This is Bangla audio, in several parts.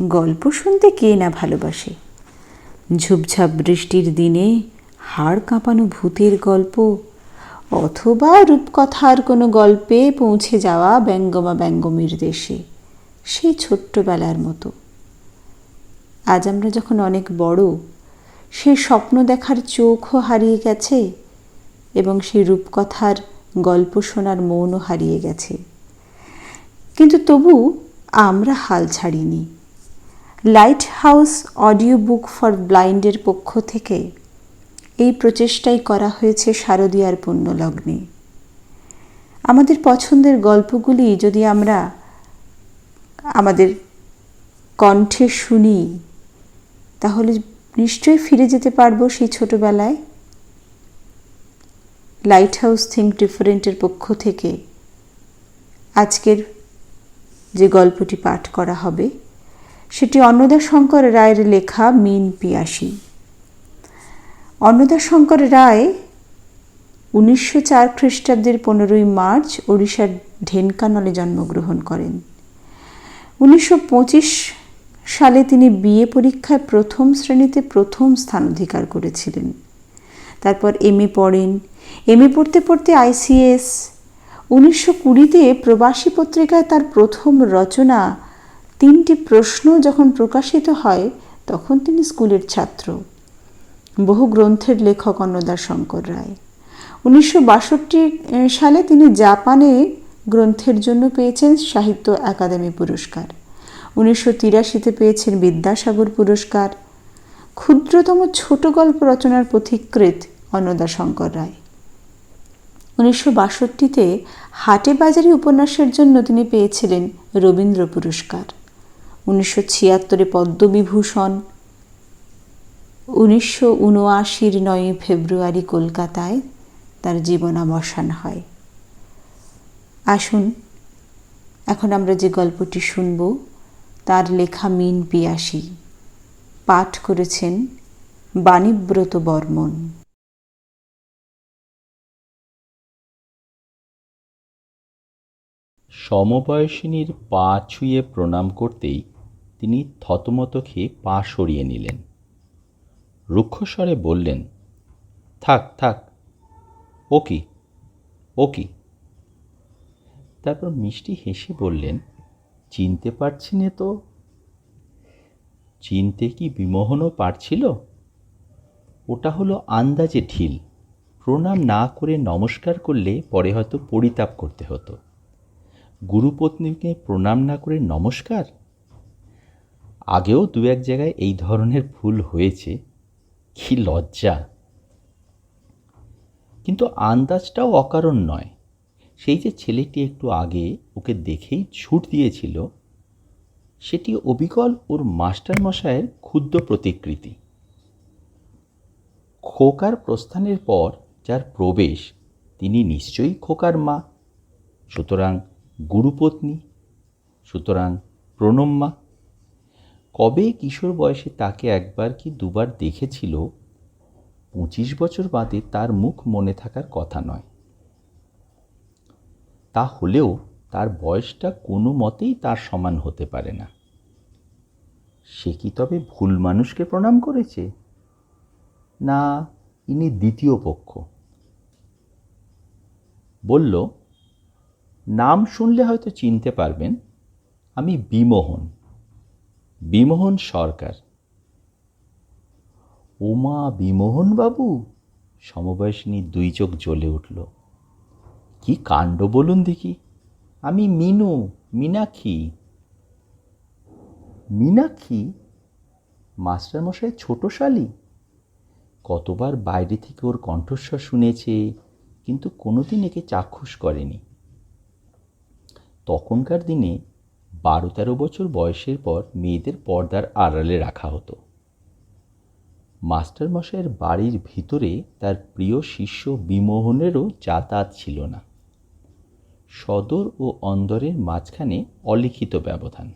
গল্প শুনতে কে না ভালোবাসে। ঝুপঝাপ বৃষ্টির দিনে হাড় কাঁপানো ভূতের গল্প, অথবা রূপকথার কোনো গল্পে পৌঁছে যাওয়া ব্যঙ্গমা ব্যঙ্গমীর দেশে, সেই ছোট্টবেলার মতো। আজ আমরা যখন অনেক বড়, সেই স্বপ্ন দেখার চোখও হারিয়ে গেছে এবং সেই রূপকথার গল্প শোনার মনও হারিয়ে গেছে। কিন্তু তবু আমরা হাল ছাড়িনি। Lighthouse audio book for ব্লাইন্ডের পক্ষ থেকে এই প্রচেষ্টাই করা হয়েছে শারদীয়ার পুণ্যলগ্নে। আমাদের পছন্দের গল্পগুলি যদি আমরা আমাদের কণ্ঠে শুনি, তাহলে নিশ্চয়ই ফিরে যেতে পারবো সেই ছোটবেলায়। লাইট হাউস থিঙ্ক ডিফারেন্টের পক্ষ থেকে আজকের যে গল্পটি পাঠ করা হবে সেটি অন্নদাশঙ্কর রায়ের লেখা মিন পিয়াসী। অন্নদাশঙ্কর রায় 1904 খ্রিস্টাব্দের 15 মার্চ ওড়িশার ঢেনকানলে জন্মগ্রহণ করেন। 1925 সালে তিনি বিএ পরীক্ষায় প্রথম শ্রেণীতে প্রথম স্থান অধিকার করেছিলেন। তারপর এমএ পড়েন। এমএ পড়তে পড়তে আইসিএস। 1920-তে প্রবাসী পত্রিকায় তার প্রথম রচনা 3টি প্রশ্ন যখন প্রকাশিত হয়, তখন তিনি স্কুলের ছাত্র। বহু গ্রন্থের লেখক অন্নদাশঙ্কর রায়। 1962 সালে তিনি জাপানে গ্রন্থের জন্য পেয়েছেন সাহিত্য একাডেমি পুরস্কার। 1983-তে পেয়েছেন বিদ্যাসাগর পুরস্কার। ক্ষুদ্রতম ছোট গল্প রচনার পথিকৃৎ অন্নদাশঙ্কর রায়। 1962-তে হাটে বাজারি উপন্যাসের জন্য তিনি পেয়েছিলেন রবীন্দ্র পুরস্কার। 1976-এ পদ্মবিভূষণ। 1979-র 9 ফেব্রুয়ারি কলকাতায় তার জীবনাবসান হয়। আসুন এখন আমরা যে গল্পটি শুনব তার লেখা মিন পিয়াসী। পাঠ করেছেন বাণীব্রত বর্মন। সমবয়সিনীর পা ছুঁয়ে প্রণাম করতেই তিনি থতমত খেয়ে পা সরিয়ে নিলেন। রুক্ষস্বরে বললেন, থাক থাক, ও কি ও কি। তারপর মিষ্টি হেসে বললেন, চিনতে পারছি নে তো। চিনতে কি বিমোহনও পারছিল? ওটা হলো আন্দাজে ঢিল। প্রণাম না করে নমস্কার করলে পরে হয়তো পরিতাপ করতে হতো। গুরুপত্নীকে প্রণাম না করে নমস্কার? আগেও 2-1 জায়গায় এই ধরনের ভুল হয়েছে। কি লজ্জা! কিন্তু আন্দাজটাও অকারণ নয়। সেই যে ছেলেটি একটু আগে ওকে দেখেই ছুট দিয়েছিল, সেটি অবিকল ওর মাস্টারমশায়ের ক্ষুদ্র প্রতিকৃতি। খোকার প্রস্থানের পর যার প্রবেশ, তিনি নিশ্চয়ই খোকার মা, সুতরাং গুরুপত্নী, সুতরাং প্রণম্যা। কবে কিশোর বয়সে তাকে একবার কি দুবার দেখেছিল, 25 বছর বাদে তার মুখ মনে থাকার কথা নয়। তা হলেও তার বয়সটা কোনো মতেই তার সমান হতে পারে না। সে কি তবে ভুল মানুষকে প্রণাম করেছে? না, ইনি দ্বিতীয় পক্ষ। বলল, নাম শুনলে হয়তো চিনতে পারবেন, আমি বিমোহন, বিমোহন সরকার। ওমা, বিমোহন বাবু! সমবয়সিনী 2 চোখ জ্বলে উঠল। কি কাণ্ড বলুন দেখি। আমি মিনু, মীনাক্ষী। মীনাক্ষী? মাস্টারমশাই ছোট শালী? কতবার বাইরে থেকে ওর কণ্ঠস্বর শুনেছে, কিন্তু কোনোদিন একে চাক্ষুষ করেনি। তখনকার দিনে 12-13 বছর বয়সের পর মেয়েদের পর্দার আড়ালে রাখা হতো। মাস্টারমশাইয়ের বাড়ির ভিতরে তার প্রিয় শিষ্য বিমোহনেরও যাতায়াত ছিল না। সদর ও অন্দরের মাঝখানে অলিখিত ব্যবধান।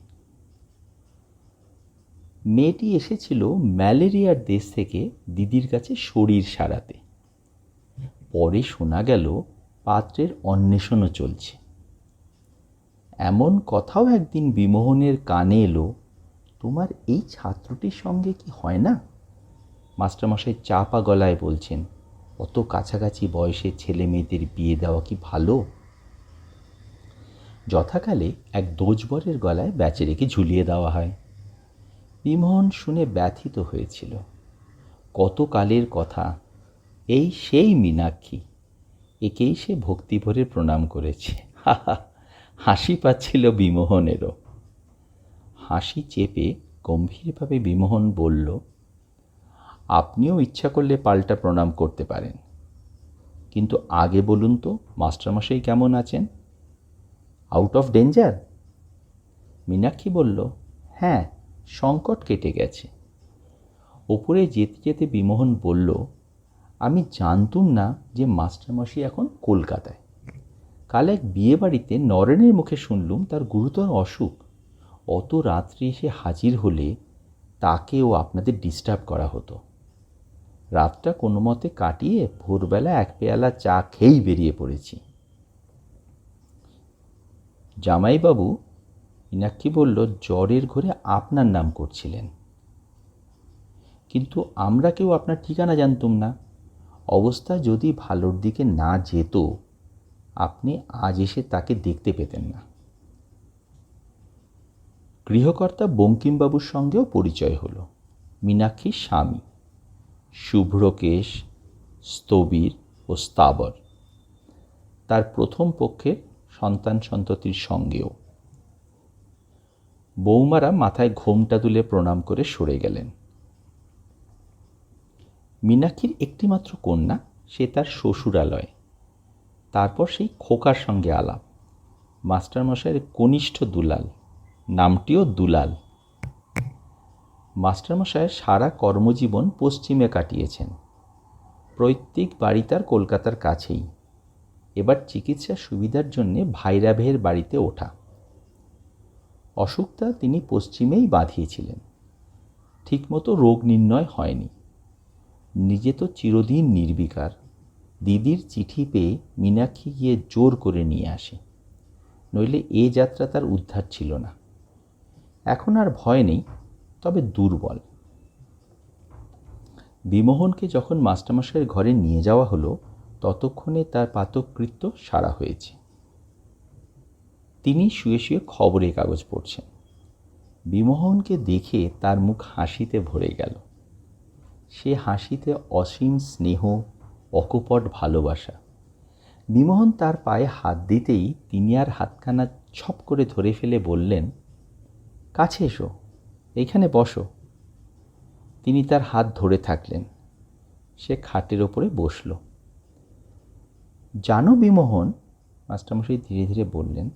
মেয়েটি এসেছিল ম্যালেরিয়ার দেশ থেকে দিদির কাছে শরীর সারাতে। পরে শোনা গেল পাত্রের অন্বেষণও চলছে। এমন কথাও একদিন বিমোহনের কানে এলো, তোমার এই ছাত্রটির সঙ্গে কি হয় না? মাস্টারমশাই চাপা গলায় বলছেন, অত কাছাকাছি বয়সের ছেলে মেয়েদের বিয়ে দেওয়া কি ভালো? যথাকালে এক দোজবরের গলায় বেচারিকে ঝুলিয়ে দেওয়া হয়। বিমোহন শুনে ব্যথিত হয়েছিল। কত কালের কথা, এই সেই মীনাক্ষী, একেই সে ভক্তিভরে প্রণাম করেছে। হাসি পাচ্ছিল বিমোহনেরও। হাসি চেপে গম্ভীরভাবে বিমোহন বলল, আপনিও ইচ্ছা করলে পাল্টা প্রণাম করতে পারেন, কিন্তু আগে বলুন তো মাস্টারমশাই কেমন আছেন? Out of danger? মীনাক্ষী বলল, হ্যাঁ, সংকট কেটে গেছে। ওপরে যেতে যেতে বিমোহন বলল, আমি জানতুম না যে মাস্টারমশাই এখন কলকাতায়। কাল এক বিয়ে বাড়িতে নরেনের মুখে শুনলুম তার গুরুতর অসুখ। অত রাত্রে এসে হাজির হলে তাকেও আপনাদের ডিস্টার্ব করা হতো। রাতটা কোনো মতে কাটিয়ে ভোরবেলা এক পেয়ালা চা খেয়েই বেরিয়ে পড়েছি। জামাইবাবু, মীনাক্ষী বলল, জ্বরের ঘোরে আপনার নাম করছিলেন, কিন্তু আমরা কেউ আপনার ঠিকানা জানতুম না। অবস্থা যদি ভালোর দিকে না যেত, আপনি আজ এসে তাকে দেখতে পেতেন না। গৃহকর্তা বঙ্কিমবাবুর সঙ্গেও পরিচয় হলো। মীনাক্ষীর স্বামী, শুভ্রকেশ, স্থবির ও স্থাবর, তার প্রথম পক্ষের সন্তান সন্ততির সঙ্গেও। বৌমারা মাথায় ঘোমটা তুলে প্রণাম করে সরে গেলেন। মীনাক্ষীর একটিমাত্র কন্যা, সে তার শ্বশুরালয়। তারপর সেই খোকার সঙ্গে আলাপ। মাস্টারমশাইয়ের কনিষ্ঠ দুলাল, নামটিও দুলাল। মাস্টারমশাই সারা কর্মজীবন পশ্চিমে কাটিয়েছেন। পৈতৃক বাড়ি তার কলকাতার কাছেই। এবার চিকিৎসার সুবিধার জন্যে ভাইরাভের বাড়িতে ওঠা। অসুখটা তিনি পশ্চিমেই বাঁধিয়েছিলেন। ঠিকমতো রোগ নির্ণয় হয়নি। নিজে তো চিরদিন নির্বিকার। দিদির চিঠি পেয়ে মীনাক্ষী গিয়ে জোর করে নিয়ে আসে, নইলে এ যাত্রা তার উদ্ধার ছিল না। এখন আর ভয় নেই, তবে দুর্বল। বিমোহনকে যখন মাস্টারমশাইয়ের ঘরে নিয়ে যাওয়া হলো, ততক্ষণে তার পাতকৃত্য সারা হয়েছে। তিনি শুয়ে শুয়ে খবরের কাগজ পড়ছেন। বিমোহনকে দেখে তার মুখ হাসিতে ভরে গেল। সে হাসিতে অসীম স্নেহ, অকপট ভালোবাসা। বিমোহন তার পায়ে হাত দিতেই তিনি আর হাতখানা ছপ করে ধরে ফেলে বললেন, কাছে এসো, এইখানে বসো। তিনি তার হাত ধরে থাকলেন। সে খাটের ওপরে বসল। জানো বিমোহন, মাস্টারমশাই ধীরে ধীরে বললেন,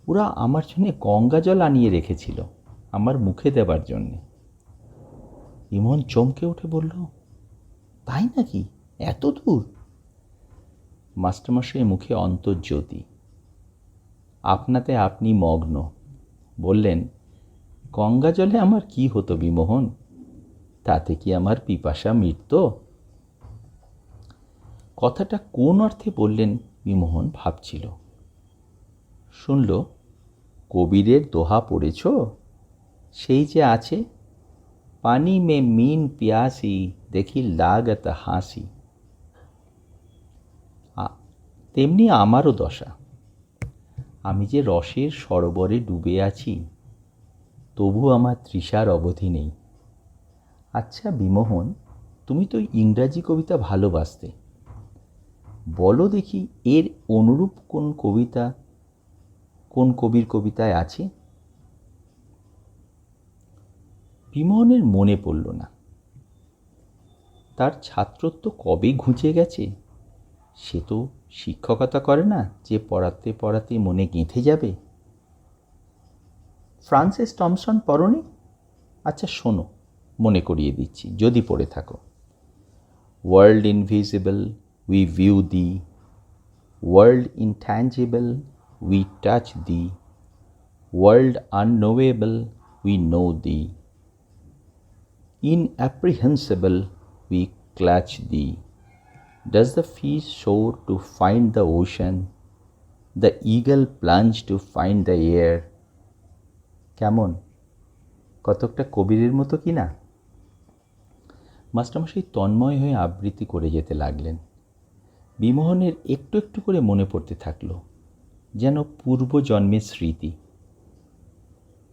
ওরা আমার জন্যে গঙ্গা জল আনিয়ে রেখেছিল, আমার মুখে দেবার জন্যে। বিমোহন চমকে উঠে বলল, তাই নাকি? এত দূর? মাস্টারমশাই মুখে অন্তর্জ্যোতি। আপনাতে আপনি মগ্ন। বললেন, গঙ্গা জলে আমার কি হতো বিমোহন? তাতে কি আমার পিপাসা মিটত? কথাটা কোন অর্থে বললেন বিমোহন ভাবছিল। শুনল, কবিরের দোহা পড়েছ? সেই যে আছে, পানি মে মিন পিয়াসি দেখি লাগত হাসি। তেমনি আমারও দশা। আমি যে রসের সরোবরে ডুবে আছি, তবু আমার তৃষার অবধি নেই। আচ্ছা বিমোহন, তুমি তো ইংরাজি কবিতা ভালোবাসতে, বলো দেখি এর অনুরূপ কোন কবিতা, কোন কবির কবিতায় আছে? বিমোহনের মনে পড়ল না। তার ছাত্রত্ব কবে ঘুচে গেছে। সে তো শিক্ষকতা করে না যে পড়াতে পড়াতে মনে গেঁথে যাবে। ফ্রান্সিস টমসন পড়নি? আচ্ছা শোনো, মনে করিয়ে দিচ্ছি যদি পড়ে থাকো। World invisible we view thee, world intangible we touch thee, world unknowable we know thee, inapprehensible we clutch thee. Does the fish soar to find the ocean, the eagle plunge to find the air? কেমন? কতকটা কবিরের মতো কি না? মাস্টারমশাই তন্ময় হয়ে আবৃত্তি করে যেতে লাগলেন। বিমোহনের একটু একটু করে মনে পড়তে থাকলো, যেন পূর্বজন্মের স্মৃতি।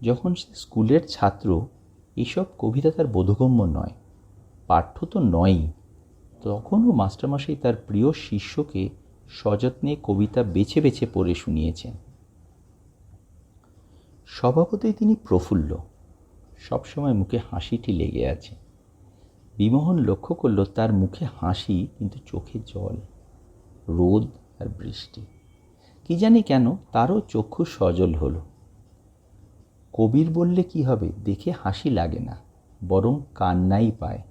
যখন সে স্কুলের ছাত্র, এসব কবিতা তার বোধগম্য নয়, পাঠ্য তো নয়ই। তখনও মাস্টারমশাই তার প্রিয় শিষ্যকে সযত্নে কবিতা বেছে বেছে পড়ে শুনিয়েছেন। স্বভাবতই তিনি প্রফুল্ল, সবসময় মুখে হাসিটি লেগে আছে। বিমোহন লক্ষ্য করল তার মুখে হাসি, কিন্তু চোখে জল। রোদ আর বৃষ্টি, কি জানি কেন তারও চক্ষু সজল হলো। কবির বললে কি হবে, দেখে হাসি লাগে না, বরং কান্নাই পায়।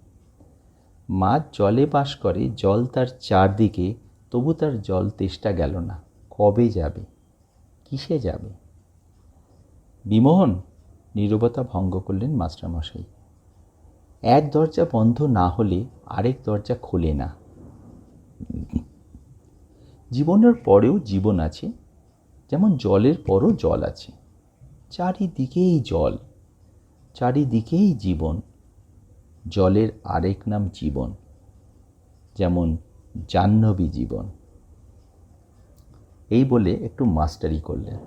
মাছ জলে বাস করে, জল তার চারদিকে, তবু তার জল তেষ্টা গেল না। কবে যাবে, কিসে যাবে? বিমোহন, নীরবতা ভঙ্গ করলেন মাস্টারমশাই। এক দরজা বন্ধ না হলে আরেক দরজা খোলে না। জীবনের পরেও জীবন আছে, যেমন জলের পরও জল আছে। চারিদিকেই জল, চারিদিকেই জীবন। জলের আরেক নাম জীবন, যেমন জাহ্নবী জীবন। এই বলে একটু মাস্টারি করলেন।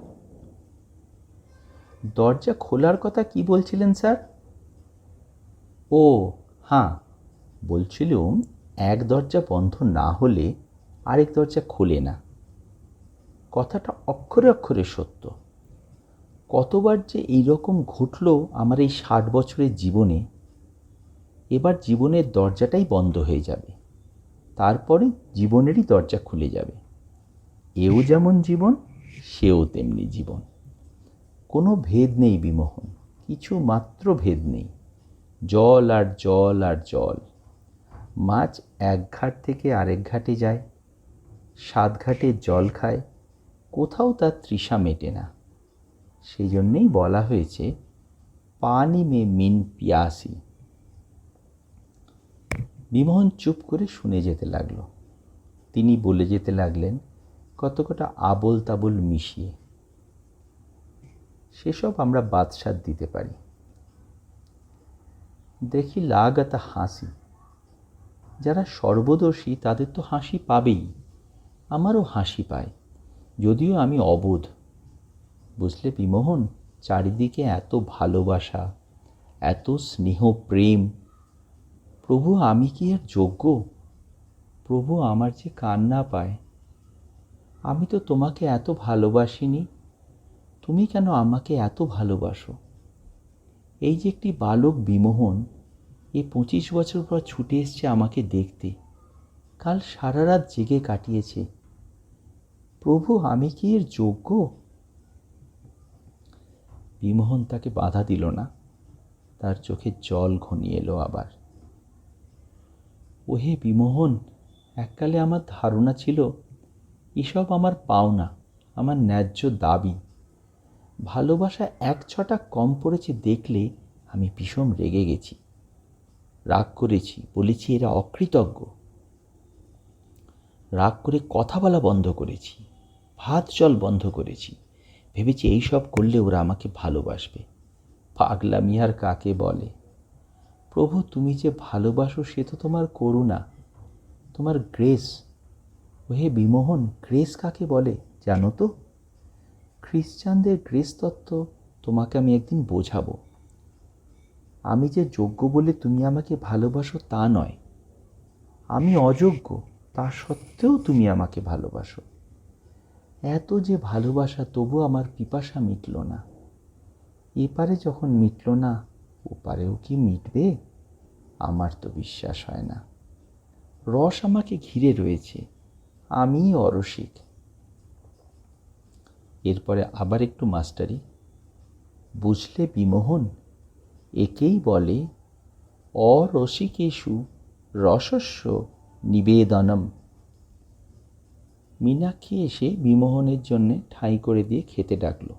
দরজা খোলার কথা কি বলছিলেন স্যার? ও হ্যাঁ, বলছিলুম এক দরজা বন্ধ না হলে আরেক দরজা খোলে না। কথাটা অক্ষরে অক্ষরে সত্য। কতবার যে এইরকম ঘটল আমার এই 60 বছরের জীবনে। এবার জীবনের দরজাটাই বন্ধ হয়ে যাবে, তারপরে জীবনেরই দরজা খুলে যাবে। এও যেমন জীবন, সেও তেমনি জীবন। কোনো ভেদ নেই বিমোহন, কিছু মাত্র ভেদ নেই। জল আর জল আর জল। মাছ এক ঘাট থেকে আরেক ঘাটে যায়, 7 ঘাটে জল খায়, কোথাও তার তৃষা মেটে না। সেই জন্যেই বলা হয়েছে পানি মে মিন পিয়াসি। বিমোহন চুপ করে শুনে যেতে লাগলো। তিনি বলে যেতে লাগলেন কত কটা আবোল তাবোল মিশিয়ে। সেসব আমরা বাদশাদ দিতে পারি। দেখি লাগাতা হাসি। যারা সর্বদর্শী তাদের তো হাসি পাবেই, আমারও হাসি পায়, যদিও আমি অবোধ। বুঝলে বিমোহন, চারিদিকে এত ভালোবাসা, এত স্নেহ প্রেম। প্রভু, আমি কি এর যোগ্য? প্রভু, আমার যে কান্না পায়। আমি তো তোমাকে এত ভালোবাসিনি, তুমি কেন আমাকে এত ভালোবাসো? এই যে একটি বালক বিমোহন, এ 25 বছর পর ছুটে এসছে আমাকে দেখতে, কাল সারা রাত জেগে কাটিয়েছে। প্রভু, আমি কি এর যোগ্য? বিমোহন তাকে বাধা দিল না। তার চোখে জল ঘনিয়ে এলো আবার। ওহে বিমোহন, এককালে আমার ধারণা ছিল এসব আমার পাওনা, আমার ন্যায্য দাবি। ভালোবাসা 1-6টা কম পড়েছে দেখলে আমি ভীষণ রেগে গেছি, রাগ করেছি, বলেছি এরা অকৃতজ্ঞ। রাগ করে কথা বলা বন্ধ করেছি, ভাত জল বন্ধ করেছি। ভেবেছি এইসব করলে ওরা আমাকে ভালোবাসবে। পাগলামি আর কাকে বলে? প্রভু, তুমি যে ভালোবাসো সে তো তোমার করুণা, তোমার গ্রেস। ওহে বিমোহন, গ্রেস কাকে বলে জানো তো? খ্রিস্টানদের গ্রেস তত্ত্ব তোমাকে আমি একদিন বোঝাবো। আমি যে যোগ্য বলে তুমি আমাকে ভালোবাসো তা নয়, আমি অযোগ্য, তা সত্ত্বেও তুমি আমাকে ভালোবাসো। এত যে ভালোবাসা, তবু আমার পিপাসা মিটল না। এপারে যখন মিটল না, ওপারেও কি মিটবে? আমার তো বিশ্বাস হয় না। রস আমাকে ঘিরে রয়েছে, আমি অরসিক। এরপরে আবার একটু মাস্টারি। বুঝলে বিমোহন, একেই বলে অরসিকেষু রসস্য নিবেদনম। মীনাক্ষী এসে বিমোহনের জন্যে ঠাঁই করে দিয়ে খেতে ডাকল।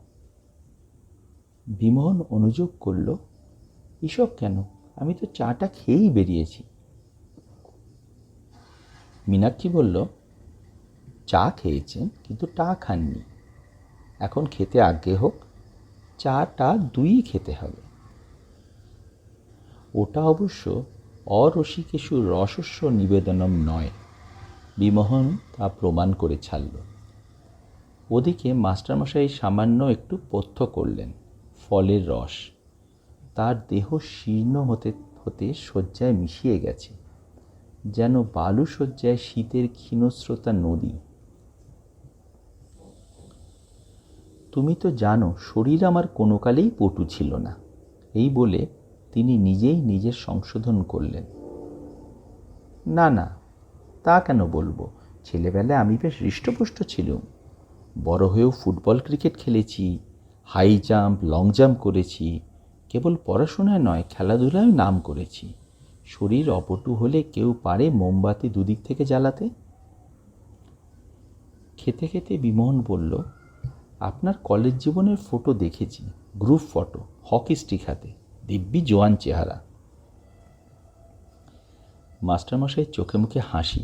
বিমোহন অনুযোগ করল, এসব কেন, আমি তো চাটা খেয়েই বেরিয়েছি। মীনাক্ষী বলল, চা খেয়েছেন কিন্তু টা খাননি, এখন খেতে আজ্ঞে হোক। চাটা দুই খেতে হবে। ওটা অবশ্য অরসিকেষু রসস্য নিবেদনম নয়। বিমোহন তা প্রমাণ করে ছাড়ল। ওদিকে মাস্টারমশাই সামান্য একটু পথ্য করলেন, ফলের রস। তার দেহ শীর্ণ হতে হতে শয্যায় মিশিয়ে গেছে, যেন বালু শয্যায় শীতের ক্ষীণস্রোতা নদী। তুমি তো জানো শরীর আমার কোনো কালেই পটু ছিল না। এই বলে তিনি নিজেই নিজের সংশোধন করলেন। না না, তা কেন বলবো, ছেলেবেলায় আমি বেশ হৃষ্টপুষ্ট ছিলুম। বড় হয়েও ফুটবল ক্রিকেট খেলেছি, হাই জাম্প লং জাম্প করেছি। কেবল পড়াশোনায় নয়, খেলাধুলায় নাম করেছি। শরীর অপটু হলে কেউ পারে মোমবাতি দুদিক থেকে জ্বালাতে? খেতে খেতে বিমোহন বলল, আপনার কলেজ জীবনের ফটো দেখেছি, গ্রুপ ফটো, হকি স্টিক হাতে, দিব্যি জোয়ান চেহারা। মাস্টারমশাই চোখে মুখে হাসি।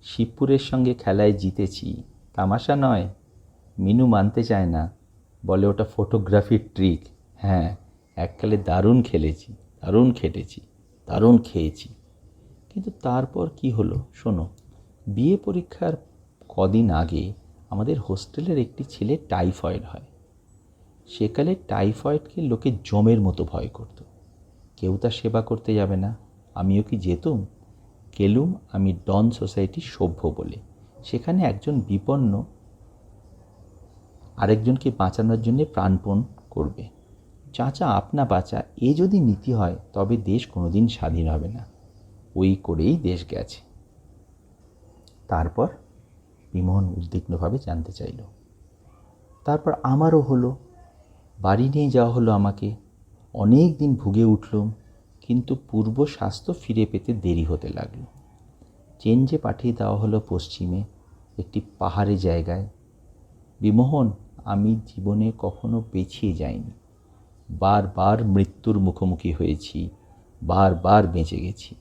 শিবপুরের সঙ্গে খেলায় জিতেছি, তামাশা নয়। মিনু মানতে চায় না, বলে ওটা ফটোগ্রাফির ট্রিক। হ্যাঁ, এককালে দারুণ খেলেছি, দারুণ খেটেছি, দারুণ খেয়েছি। কিন্তু তারপর কি হলো শোনো। বিএ পরীক্ষার কদিন আগে আমাদের হোস্টেলের একটি ছেলে টাইফয়েড হয়। সেকালে টাইফয়েডকে লোকে জমের মতো ভয় করত। কেউ তার সেবা করতে যাবে না। আমিও কি যেতুম? গেলুম আমি ডন সোসাইটির সভ্য বলে। সেখানে একজন বিপন্ন আরেকজনকে বাঁচানোর জন্যে প্রাণপণ করবে। চাচা আপনা বাঁচা, এ যদি নীতি হয় তবে দেশ কোনোদিন স্বাধীন হবে না। ওই করেই দেশ গেছে। তারপর? বিমোহন উদ্বিগ্নভাবে জানতে চাইল। তারপর আমারও হলো। বাড়ি নিয়ে যাওয়া হলো আমাকে। অনেক দিন ভুগে উঠলুম, কিন্তু পূর্ব স্বাস্থ্য ফিরে পেতে দেরি হতে লাগলো। চেঞ্জে পাঠিয়ে দেওয়া হলো পশ্চিমে, একটি পাহাড়ি জায়গায়। বিমোহন, আমি জীবনে কখনো পেছিয়ে যাইনি। বারবার মৃত্যুর মুখোমুখি হয়েছি, বারবার বেঁচে গেছি।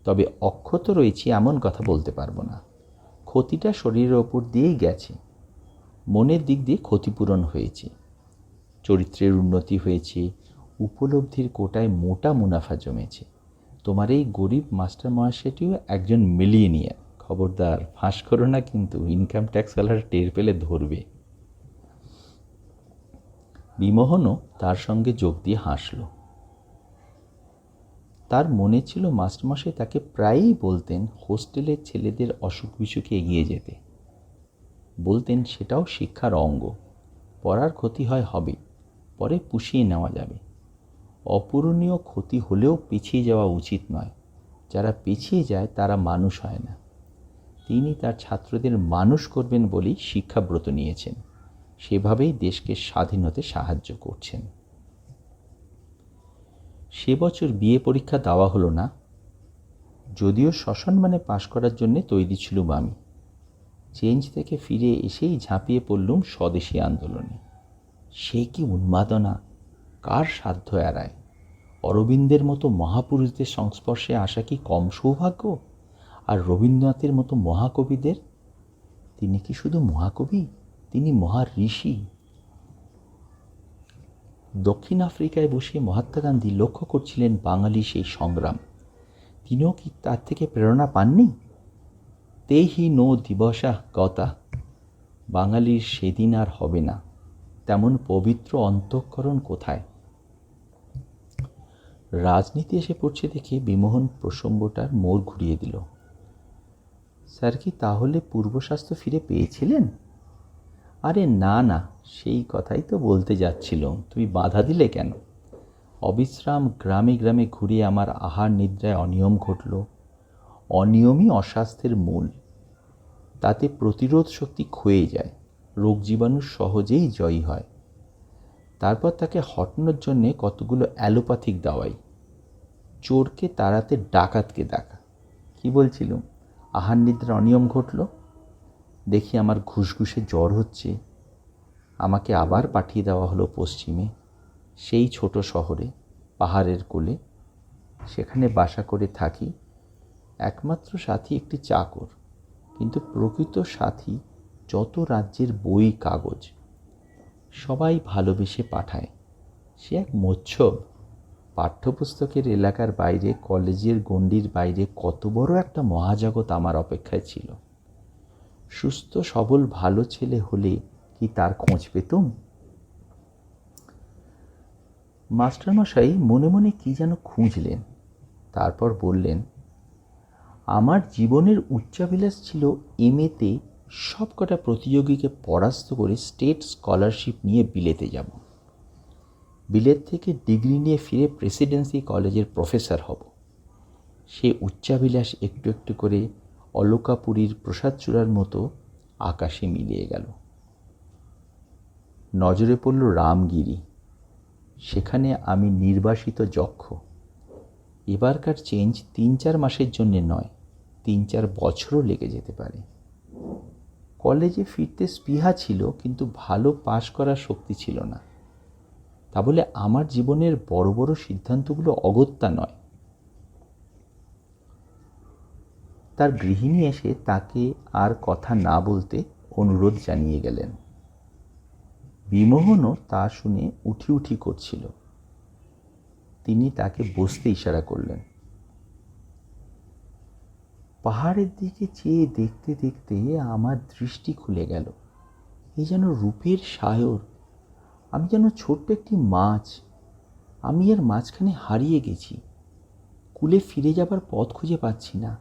তবে অক্ষত রয়েছি এমন কথা বলতে পারবো না। ক্ষতিটা শরীরের ওপর দিয়েই গেছে। মনের দিক দিয়ে ক্ষতিপূরণ হয়েছে, চরিত্রের উন্নতি হয়েছে, উপলব্ধির কোটায় মোটা মুনাফা জমেছে। তোমার এই গরিব মাস্টার মহাশয়টিও একজন মিলিয়নিয়ার। খবরদার, ফাঁস করো না কিন্তু, ইনকাম ট্যাক্সওয়ালারা টের পেলে ধরবে। বিমোহনও তার সঙ্গে যোগ দিয়ে হাসল। তার মনে ছিল মাস্টারমশাই তাকে প্রায়ই বলতেন হোস্টেলের ছেলেদের অসুখ বিসুখে এগিয়ে যেতে। বলতেন সেটাও শিক্ষার অঙ্গ। পড়ার ক্ষতি হয় হবে, পরে পুষিয়ে নেওয়া যাবে। অপূরণীয় ক্ষতি হলেও পিছিয়ে যাওয়া উচিত নয়। যারা পিছিয়ে যায় তারা মানুষ হয় না। তিনি তার ছাত্রদের মানুষ করবেন বলেই শিক্ষাব্রত নিয়েছেন। সেভাবেই দেশকে স্বাধীন হতে সাহায্য করছেন। সে বছর বিএ পরীক্ষা দেওয়া হলো না, যদিও সসম্মানে পাশ করার জন্য তৈরি ছিলুম আমি। চেঞ্জ থেকে ফিরে এসেই ঝাঁপিয়ে পড়লুম স্বদেশী আন্দোলনে। সে কি উন্মাদনা! কার সাধ্য এড়ায়? অরবিন্দের মতো মহাপুরুষদের সংস্পর্শে আসা কি কম সৌভাগ্য? আর রবীন্দ্রনাথের মতো মহাকবিদের? তিনি কি শুধু মহাকবি, তিনি মহা ঋষি। দক্ষিণ আফ্রিকায় বসে মহাত্মা গান্ধী লক্ষ্য করছিলেন বাঙালি সেই সংগ্রাম। তিনিও কি তার থেকে প্রেরণা পাননি? তেহি নো দিবসা গতা, বাঙালির সেদিন আর হবে না, তেমন পবিত্র অন্তঃকরণ কোথায়? রাজনীতি এসে পড়ছে দেখে বিমোহন প্রসঙ্গটার মোড় ঘুরিয়ে দিল। স্যার কি তাহলে পূর্ব স্বাস্থ্য ফিরে পেয়েছিলেন? আরে না না, সেই কথাই তো বলতে যাচ্ছিলাম, তুমি বাধা দিলে কেন? অবিশ্রাম গ্রামে গ্রামে ঘুরিয়ে আমার আহার নিদ্রায় অনিয়ম ঘটল। অনিয়মই অস্বাস্থ্যের মূল। তাতে প্রতিরোধ শক্তি ক্ষয়ে যায়, রোগ জীবাণু সহজেই জয়ী হয়। তারপর তাকে হটানোর জন্যে কতগুলো অ্যালোপ্যাথিক দাওয়াই। চোরকে তাড়াতে ডাকাতকে ডাকা। কি বলছিলুম? আহার নিদ্রা অনিয়ম ঘটল, দেখি আমার ঘুষঘুষে জ্বর হচ্ছে। আমাকে আবার পাঠিয়ে দেওয়া হলো পশ্চিমে, সেই ছোট শহরে, পাহাড়ের কোলে। সেখানে বাসা করে থাকি। একমাত্র সাথী একটি চাকর, কিন্তু প্রকৃত সাথী যত রাজ্যের বই কাগজ। সবাই ভালোবেসে পাঠায়। সে এক মোচ্ছব, পাঠ্যপুস্তকের এলাকার বাইরে, কলেজের গণ্ডির বাইরে কত বড় একটা মহাজগৎ আমার অপেক্ষায় ছিল। সুস্থ সবল ভালো ছেলে হলে কি তার খোঁজ পেতুম? মাস্টারমশাই মনে মনে কি যেন খুঁজলেন, তারপর বললেন, আমার জীবনের উচ্চাভিলাষ ছিল এমএতে সবকটা প্রতিযোগীকে পরাস্ত করে স্টেট স্কলারশিপ নিয়ে বিলেতে যাব। বিলেত থেকে ডিগ্রি নিয়ে ফিরে প্রেসিডেন্সি কলেজের প্রফেসর হব। সে উচ্চাভিলাষ একটু একটু করে অলকাপুরীর প্রসাদচূড়ার মতো আকাশে মিলিয়ে গেল। নজরে পড়ল রামগিরি। সেখানে আমি নির্বাসিত যক্ষ। এবারকার চেঞ্জ 3-4 মাসের জন্যে নয়, 3-4 বছরও লেগে যেতে পারে। কলেজে ফিরতে স্পৃহা ছিল, কিন্তু ভালো পাশ করার শক্তি ছিল না। তা বলে আমার জীবনের বড় বড় সিদ্ধান্তগুলো অগত্যা নয়। তার গৃহিণী এসে তাকে আর কথা না বলতে অনুরোধ জানিয়ে গেলেন। বিমোহনও তা শুনে উঠি উঠি করছিল। তিনি তাকে বসতে ইশারা করলেন। পাহাড়ের দিকে চেয়ে দেখতে দেখতে আমার দৃষ্টি খুলে গেল। এই যেন রূপের সায়র। আমি যেন ছোট্ট একটি মাছ। আমি এর মাঝখানে হারিয়ে গেছি। কূলে ফিরে যাবার পথ খুঁজে পাচ্ছি না।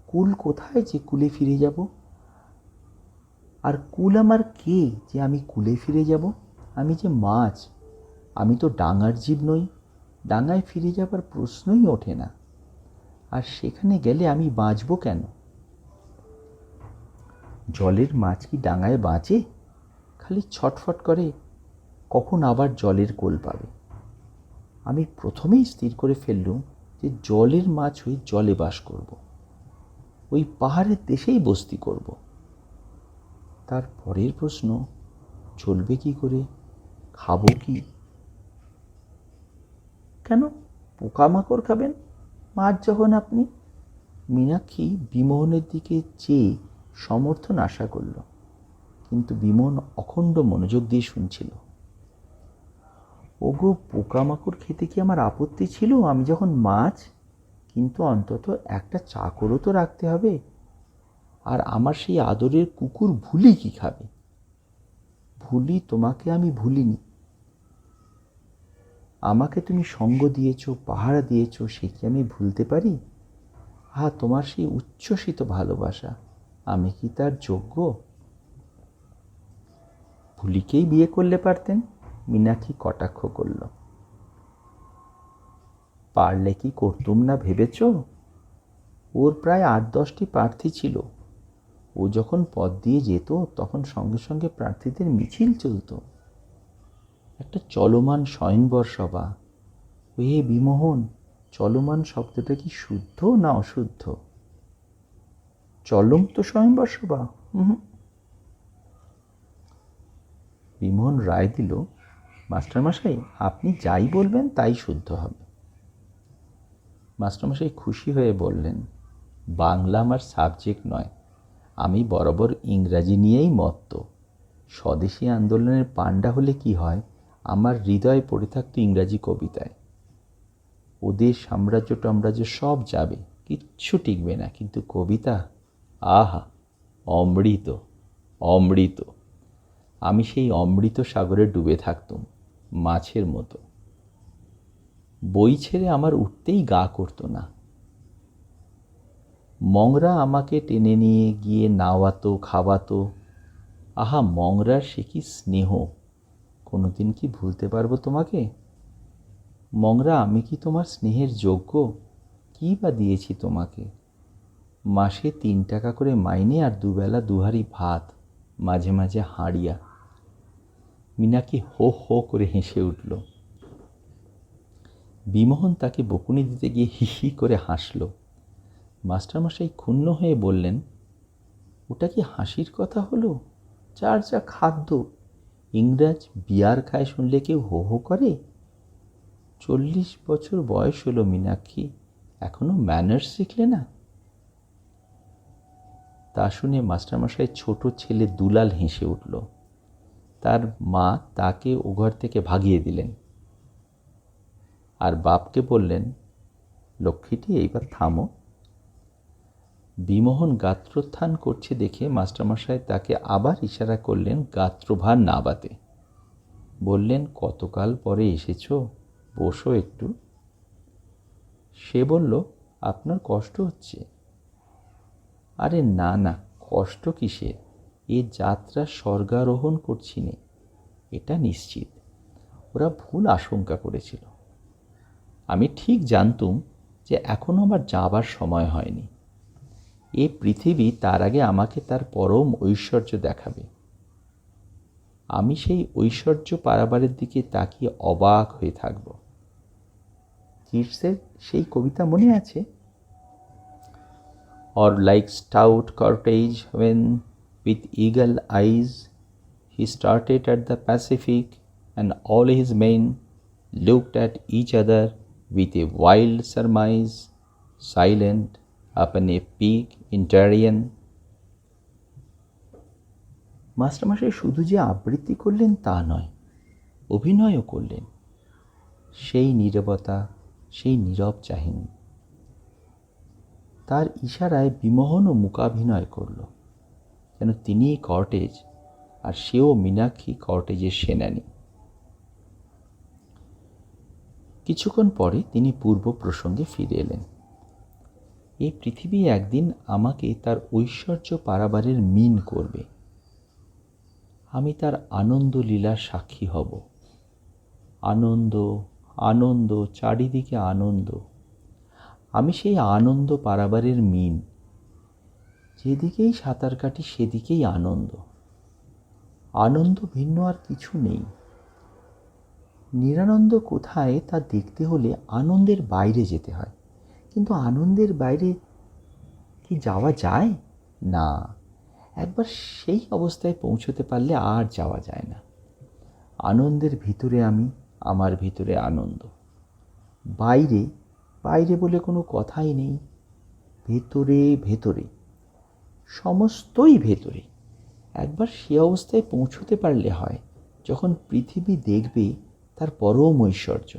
কূল কোথায় যে কূলে ফিরে যাব? আর কূল আমার কে যে আমি কূলে ফিরে যাব? আমি যে মাছ, আমি তো ডাঙার জীব নই। ডাঙায় ফিরে যাবার প্রশ্নই ওঠে না। আর সেখানে গেলে আমি বাঁচব কেন? জলের মাছ কি ডাঙায় বাঁচে? খালি ছটফট করে কখন আবার জলের কোল পাবে। আমি প্রথমেই স্থির করে ফেললুম যে জলের মাছ হয়ে জলে বাস করব। ওই পাহাড়ের দেশেই বস্তি করব। তার পরের প্রশ্ন, চলবে কি করে, খাবো কি? কেন পোকামাকড় খাবেন মাছ যখন আপনি? মীনাক্ষী বিমোহনের দিকে চেয়ে সমর্থন আশা করল, কিন্তু বিমোহন অখণ্ড মনোযোগ দিয়ে শুনছিল। ওগো, পোকামাকড় খেতে কি আমার আপত্তি ছিল আমি যখন মাছ? কিন্তু অন্তত একটা চাকরও তো রাখতে হবে। আর আমার সেই আদরের কুকুর ভুলি কি খাবে? ভুলি তোমাকে আমি ভুলিনি। আমাকে তুমি সঙ্গ দিয়েছ, পাহারা দিয়েছ, সে কি আমি ভুলতে পারি? তোমার সেই উচ্ছ্বসিত ভালোবাসা, আমি কি তার যোগ্য? ভুলিকেই বিয়ে করলে পারতেন, মীনাক্ষী কটাক্ষ করল। পারলে কি করতুম না ভেবেছ? ওর প্রায় 8-10টি প্রার্থী ছিল। ও যখন পদ দিয়ে যেত তখন সঙ্গে সঙ্গে প্রার্থীদের মিছিল চলত। একটা চলমান স্বয়ংবর সভা। হে বিমোহন, চলমান শব্দটা কি শুদ্ধ না অশুদ্ধ? চলন্ত স্বয়ংবর সভা? বিমোহন রায় দিল, মাস্টারমশাই আপনি যাই বলবেন তাই শুদ্ধ হবে। মাস্টারমশাই খুশি হয়ে বললেন, বাংলা আমার সাবজেক্ট নয়, আমি বরাবর ইংরাজি নিয়েই মত্ত। স্বদেশী আন্দোলনের পাণ্ডা হলে কি হয়, আমার হৃদয় পড়ে থাকতো ইংরাজি কবিতায়। ওদের সাম্রাজ্য টাম্রাজ্য সব যাবে, কিচ্ছু টিকবে না, কিন্তু কবিতা, আহা, অমৃত অমৃত। আমি সেই অমৃত সাগরে ডুবে থাকতুম মাছের মতো। বই ছেড়ে আমার উঠতেই গা করতো না। মংরা আমাকে টেনে নিয়ে গিয়ে নাওয়াতো, খাওয়াতো। আহা, মংরার সে কি স্নেহ! কোনোদিন কি ভুলতে পারবো তোমাকে? মংরা, আমি কি তোমার স্নেহের যোগ্য? কি বা দিয়েছি তোমাকে? মাসে 3 টাকা করে মাইনে আর দুবেলা 2 হাঁড়ি ভাত, মাঝে মাঝে হাঁড়িয়া। মীনাক্ষী হো হো করে হেসে উঠল। বিমোহন তাকে বকুনি দিতে গিয়ে হি হি করে হাসল। মাস্টারমশাই ক্ষুণ্ণ হয়ে বললেন, ওটা কি হাসির কথা হলো? যার যা খাদ্য। ইংরাজ বিয়ার খায় শুনলে কেউ হো হো করে? 40 বছর বয়স হলো মীনাক্ষী, এখনো ম্যানার্স শিখলে না? তা শুনে মাস্টারমশাই ছোট ছেলে দুলাল হেসে উঠল। তার মা তাকে ও ঘর থেকে ভাগিয়ে দিলেন। আর বাপকে বললেন, লক্ষ্মীটি এইবার থামো। বিমোহন গাত্রোত্থান করছে দেখে মাস্টারমশাই তাকে আবার ইশারা করলেন গাত্রভার নাবাতে। বললেন, কতকাল পরে এসেছো, বসো একটু। সে বলল, আপনার কষ্ট হচ্ছে? আরে না না, কষ্ট কিসের, এ যাত্রা স্বর্গারোহণ করছি নে, এটা নিশ্চিত। ওরা ভুল আশঙ্কা করেছিল। আমি ঠিক জানতুম যে এখনো আমার যাবার সময় হয়নি। এ পৃথিবী তার আগে আমাকে তার পরম ঐশ্বর্য দেখাবে। আমি সেই ঐশ্বর্য পারাবারের দিকে তাকিয়ে অবাক হয়ে থাকব। কিটসের সেই কবিতা মনে আছে? Or like stout cortege when with eagle eyes he started at the Pacific, and all his men looked at each other with a wild surmise, silent upon a peak in Darien. মাস্টারমশাই শুধু যে আবৃত্তি করলেন তা নয়, অভিনয়ও করলেন। সেই নীরবতা, সেই নীরব চাহিনী। তার ইশারায় বিমোহনও মূকাভিনয় করল, যেন তিনিই কর্টেজ আর সেও মীনাক্ষী কর্টেজের সেনানী। কিছুক্ষণ পরে তিনি পূর্ব প্রসঙ্গে ফিরে এলেন। এই পৃথিবী একদিন আমাকে তার ঐশ্বর্য পারাবারের মিন করবে। আমি তার আনন্দ লীলার সাক্ষী হব। আনন্দ, আনন্দ, চারিদিকে আনন্দ। আমি সেই আনন্দ পারাবারের মিন। যেদিকেই সাঁতার কাটি সেদিকেই আনন্দ। আনন্দ ভিন্ন আর কিছু নেই। নিরানন্দ কোথায় তা দেখতে হলে আনন্দের বাইরে যেতে হয়। কিন্তু আনন্দের বাইরে কি যাওয়া যায়? না, একবার সেই অবস্থায় পৌঁছতে পারলে আর যাওয়া যায় না। আনন্দের ভিতরে আমি, আমার ভিতরে আনন্দ। বাইরে, বাইরে বলে কোনো কথাই নেই। ভেতরে, ভেতরে, সমস্তই ভেতরে। একবার সে অবস্থায় পৌঁছতে পারলে হয় যখন পৃথিবী দেখবে তার পরম ঐশ্বর্য।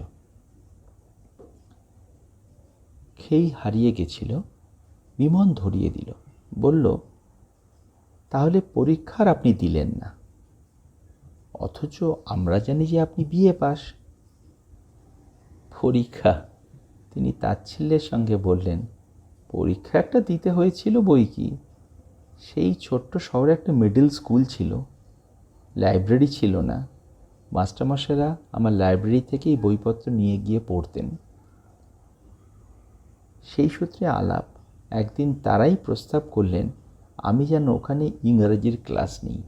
খেই হারিয়ে গেছিল, বিমন ধরিয়ে দিল। বলল, তাহলে পরীক্ষার আপনি দিলেন না, অথচ আমরা জানি যে আপনি বিএ পাস। পরীক্ষা? তিনি তাচ্ছিল্যের সঙ্গে বললেন, পরীক্ষা একটা দিতে হয়েছিল বই কি। সেই ছোট্ট শহরে একটা মিডল স্কুল ছিল, লাইব্রেরি ছিল না। মাস্টারমশাইরা আমার লাইব্রেরি থেকেই বইপত্র নিয়ে গিয়ে পড়তেন। সেই সূত্রে আলাপ। একদিন তারাই প্রস্তাব করলেন আমি যেন ওখানে ইংরেজির ক্লাস নিই।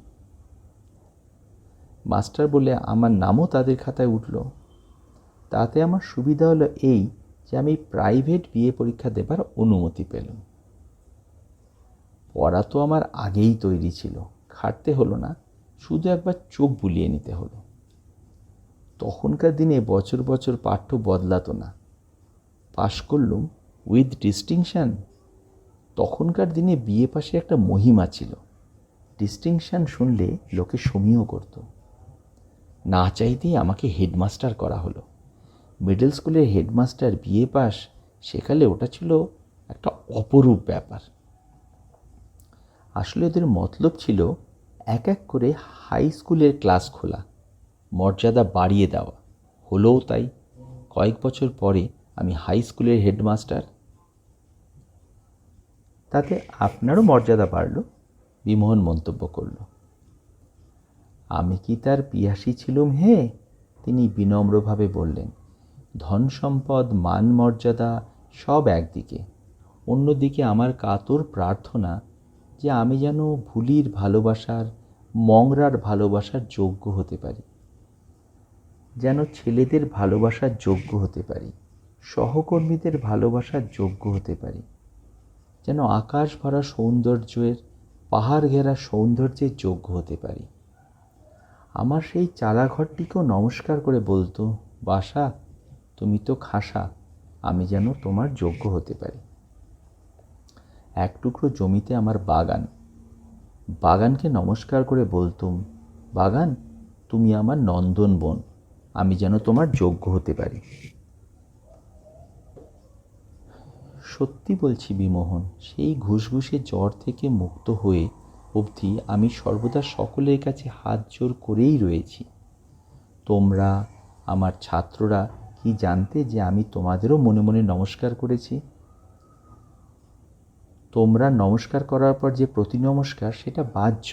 মাস্টার বলে আমার নামও তাদের খাতায় উঠল। তাতে আমার সুবিধা হলো এই যে আমি প্রাইভেট বিএ পরীক্ষা দেবার অনুমতি পেলাম। পড়া তো আমার আগেই তৈরি ছিল, খাটতে হলো না, শুধু একবার চোখ বুলিয়ে নিতে হলো। তখনকার দিনে বছর বছর পাঠ্য বদলাতো না। পাশ করলুম উইথ ডিস্টিংশন। তখনকার দিনে বিএ পাশে একটা মহিমা ছিল। ডিস্টিংশন শুনলে লোকে সমীহ করত। না চাইতেই আমাকে হেডমাস্টার করা হলো। মিডল স্কুলের হেডমাস্টার বিএ পাস শেখালে ওটা ছিল একটা অপরূপ ব্যাপার। আসলে ওদের মতলব ছিল এক এক করে হাই স্কুলের ক্লাস খোলা, মর্যাদা বাড়িয়ে দেওয়া। হলোও তাই। কয়েক বছর পরে আমি হাই স্কুলের হেডমাস্টার। তাতে আপনারও মর্যাদা বাড়ল, বিমোহন মন্তব্য করল। আমি কি তার পিয়াসী ছিলুম হে? তিনি বিনম্রভাবে বললেন, ধন সম্পদ, মান মর্যাদা সব একদিকে, অন্যদিকে আমার কাতর প্রার্থনা যে আমি যেন ভুলির ভালোবাসার, মংরার ভালোবাসার যোগ্য হতে পারি, যেন ছেলেদের ভালোবাসার যোগ্য হতে পারি, সহকর্মীদের ভালোবাসার যোগ্য হতে পারি, যেন আকাশ ভরা সৌন্দর্যের, পাহাড় ঘেরা সৌন্দর্যের যোগ্য হতে পারি। আমার সেই চালাঘরটিকেও নমস্কার করে বলতো, বাসা তুমি তো খাসা, আমি যেন তোমার যোগ্য হতে পারি। এক টুকরো জমিতে আমার বাগান, বাগানকে নমস্কার করে বলতুম, বাগান তুমি আমার নন্দন বন, আমি যেন তোমার যোগ্য হতে পারি। সত্যি বলছি বিমোহন, সেই ঘুষঘুষে জ্বর থেকে মুক্ত হয়ে অবধি আমি সর্বদা সকলের কাছে হাত জোর করেই রয়েছি। তোমরা, আমার ছাত্ররা কি জানতে যে আমি তোমাদেরও মনে মনে নমস্কার করেছি? তোমরা নমস্কার করার পর যে প্রতি নমস্কার সেটা বাহ্য,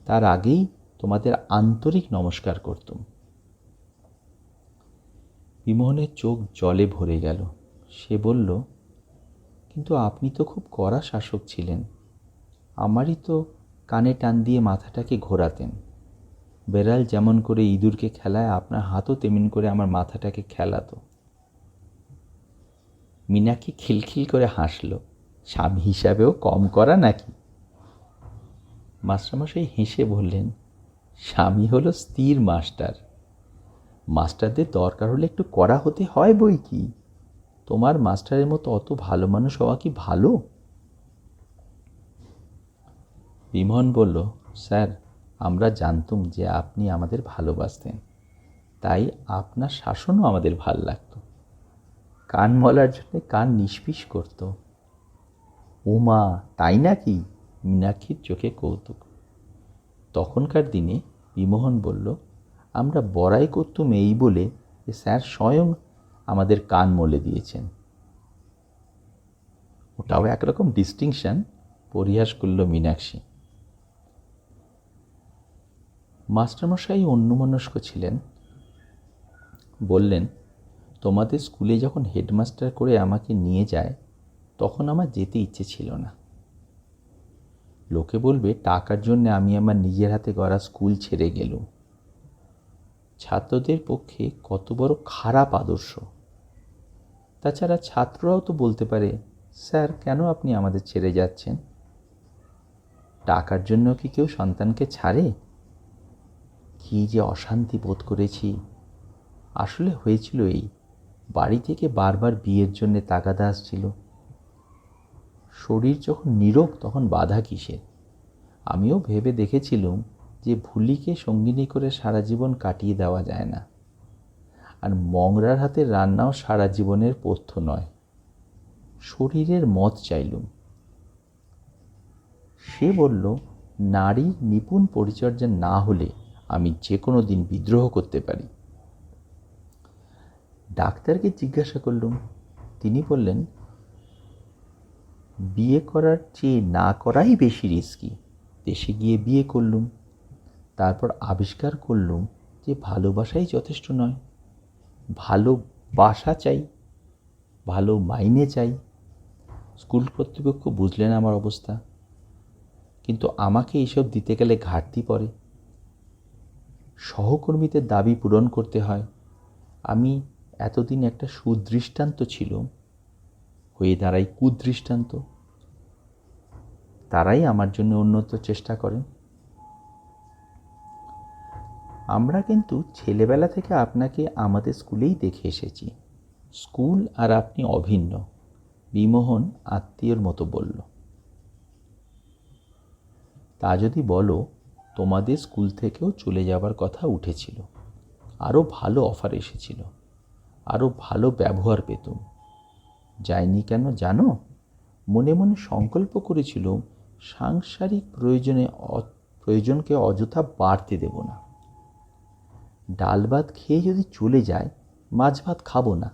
তার আগেই তোমাদের আন্তরিক নমস্কার করতুম। বিমোহনের চোখ জলে ভরে গেল। সে বলল, কিন্তু আপনি তো খুব কড়া শাসক ছিলেন। আমারই তো কানে টান দিয়ে মাথাটাকে ঘোরাতেন। বেড়াল যেমন করে ইঁদুরকে খেলায়, আপনার হাতও তেমন করে আমার মাথাটাকে খেলাতো। মীনাক্ষী খিলখিল করে হাসল। স্বামী হিসাবেও কম করা নাকি? মাস্টারমশাই হেসে বললেন, স্বামী হলো স্থির মাস্টার। মাস্টারদের দরকার হলে একটু কড়া হতে হয় বই কি। তোমার মাস্টারের মতো অত ভালো মানুষ হওয়া কি ভালো? বিমোহন বলল, স্যার, আমরা জানতুম যে আপনি আমাদের ভালোবাসতেন, তাই আপনার শাসনও আমাদের ভাল লাগত। কান মলার জন্য কান নিষ্পিস করত। ওমা, তাই নাকি? মীনাক্ষীর চোখে কৌতুক। তখনকার দিনে বিমোহন বলল, আমরা বড়াই করতুম এই বলে যে স্যার স্বয়ং আমাদের কান মলে দিয়েছেন। ওটাও একরকম ডিস্টিংশন, পরিহাস করল মীনাক্ষী। মাস্টারমশাই অন্যমনস্ক ছিলেন। বললেন, তোমাদের স্কুলে যখন হেডমাস্টার করে আমাকে নিয়ে যায়, তখন আমার যেতে ইচ্ছে ছিল না। লোকে বলবে টাকার জন্য আমি আমার নিজের হাতে গড়া স্কুল ছেড়ে গেলুম। ছাত্রদের পক্ষে কত বড় খারাপ আদর্শ। তাছাড়া ছাত্ররাও তো বলতে পারে, স্যার কেন আপনি আমাদের ছেড়ে যাচ্ছেন? টাকার জন্য কি কেউ সন্তানকে ছাড়ে? কি যে অশান্তি বোধ করেছি। আসলে হয়েছিল এই, বাড়ি থেকে বারবার বিয়ের জন্য তাগাদা আসছিল। শরীর যখন নীরোগ তখন বাধা কিসের? আমিও ভেবে দেখেছিলুম যে ভুলিকে সঙ্গিনী করে সারা জীবন কাটিয়ে দেওয়া যায় না, আর মংরার হাতের রান্নাও সারা জীবনের পথ্য নয়। শরীরের মত চাইলুম। সে বলল, নারীর নিপুণ পরিচর্যা না হলে আমি যে কোনো দিন বিদ্রোহ করতে পারি। ডাক্তারকে জিজ্ঞাসা করলুম। তিনি বললেন, বিয়ে করার চেয়ে না করাই বেশি রিস্কি। দেশে গিয়ে বিয়ে করলুম। তারপর আবিষ্কার করলুম যে ভালোবাসাই যথেষ্ট নয়। ভালোবাসা চাই, ভালো মাইনে চাই। স্কুল কর্তৃপক্ষ বুঝলেন আমার অবস্থা, কিন্তু আমাকে এইসব দিতে গেলে ঘাটতি পড়ে। সহকর্মীদের দাবি পূরণ করতে হয়। আমি এতদিন একটা সুদৃষ্টান্ত ছিল, হয়ে দাঁড়াই কুদৃষ্টান্ত। তারাই আমার জন্য উন্নত চেষ্টা করেন। আমরা কিন্তু ছেলেবেলা থেকে আপনাকে আমাদের স্কুলেই দেখে এসেছি। স্কুল আর আপনি অভিন্ন। বিমোহন আত্মীয়র মতো বলল। তা যদি বলো, তোমাদের স্কুল থেকেও চলে যাবার কথা উঠেছিল। আরও ভালো অফার এসেছিল, আরও ভালো ব্যবহার পেতুম। যায়নি কেন জানো? মনে মনে সংকল্প করেছিল সাংসারিক প্রয়োজনকে অযথা বাড়তে দেব না। ডাল ভাত খেয়ে যদি চলে যায়, মাছ ভাত খাবো না।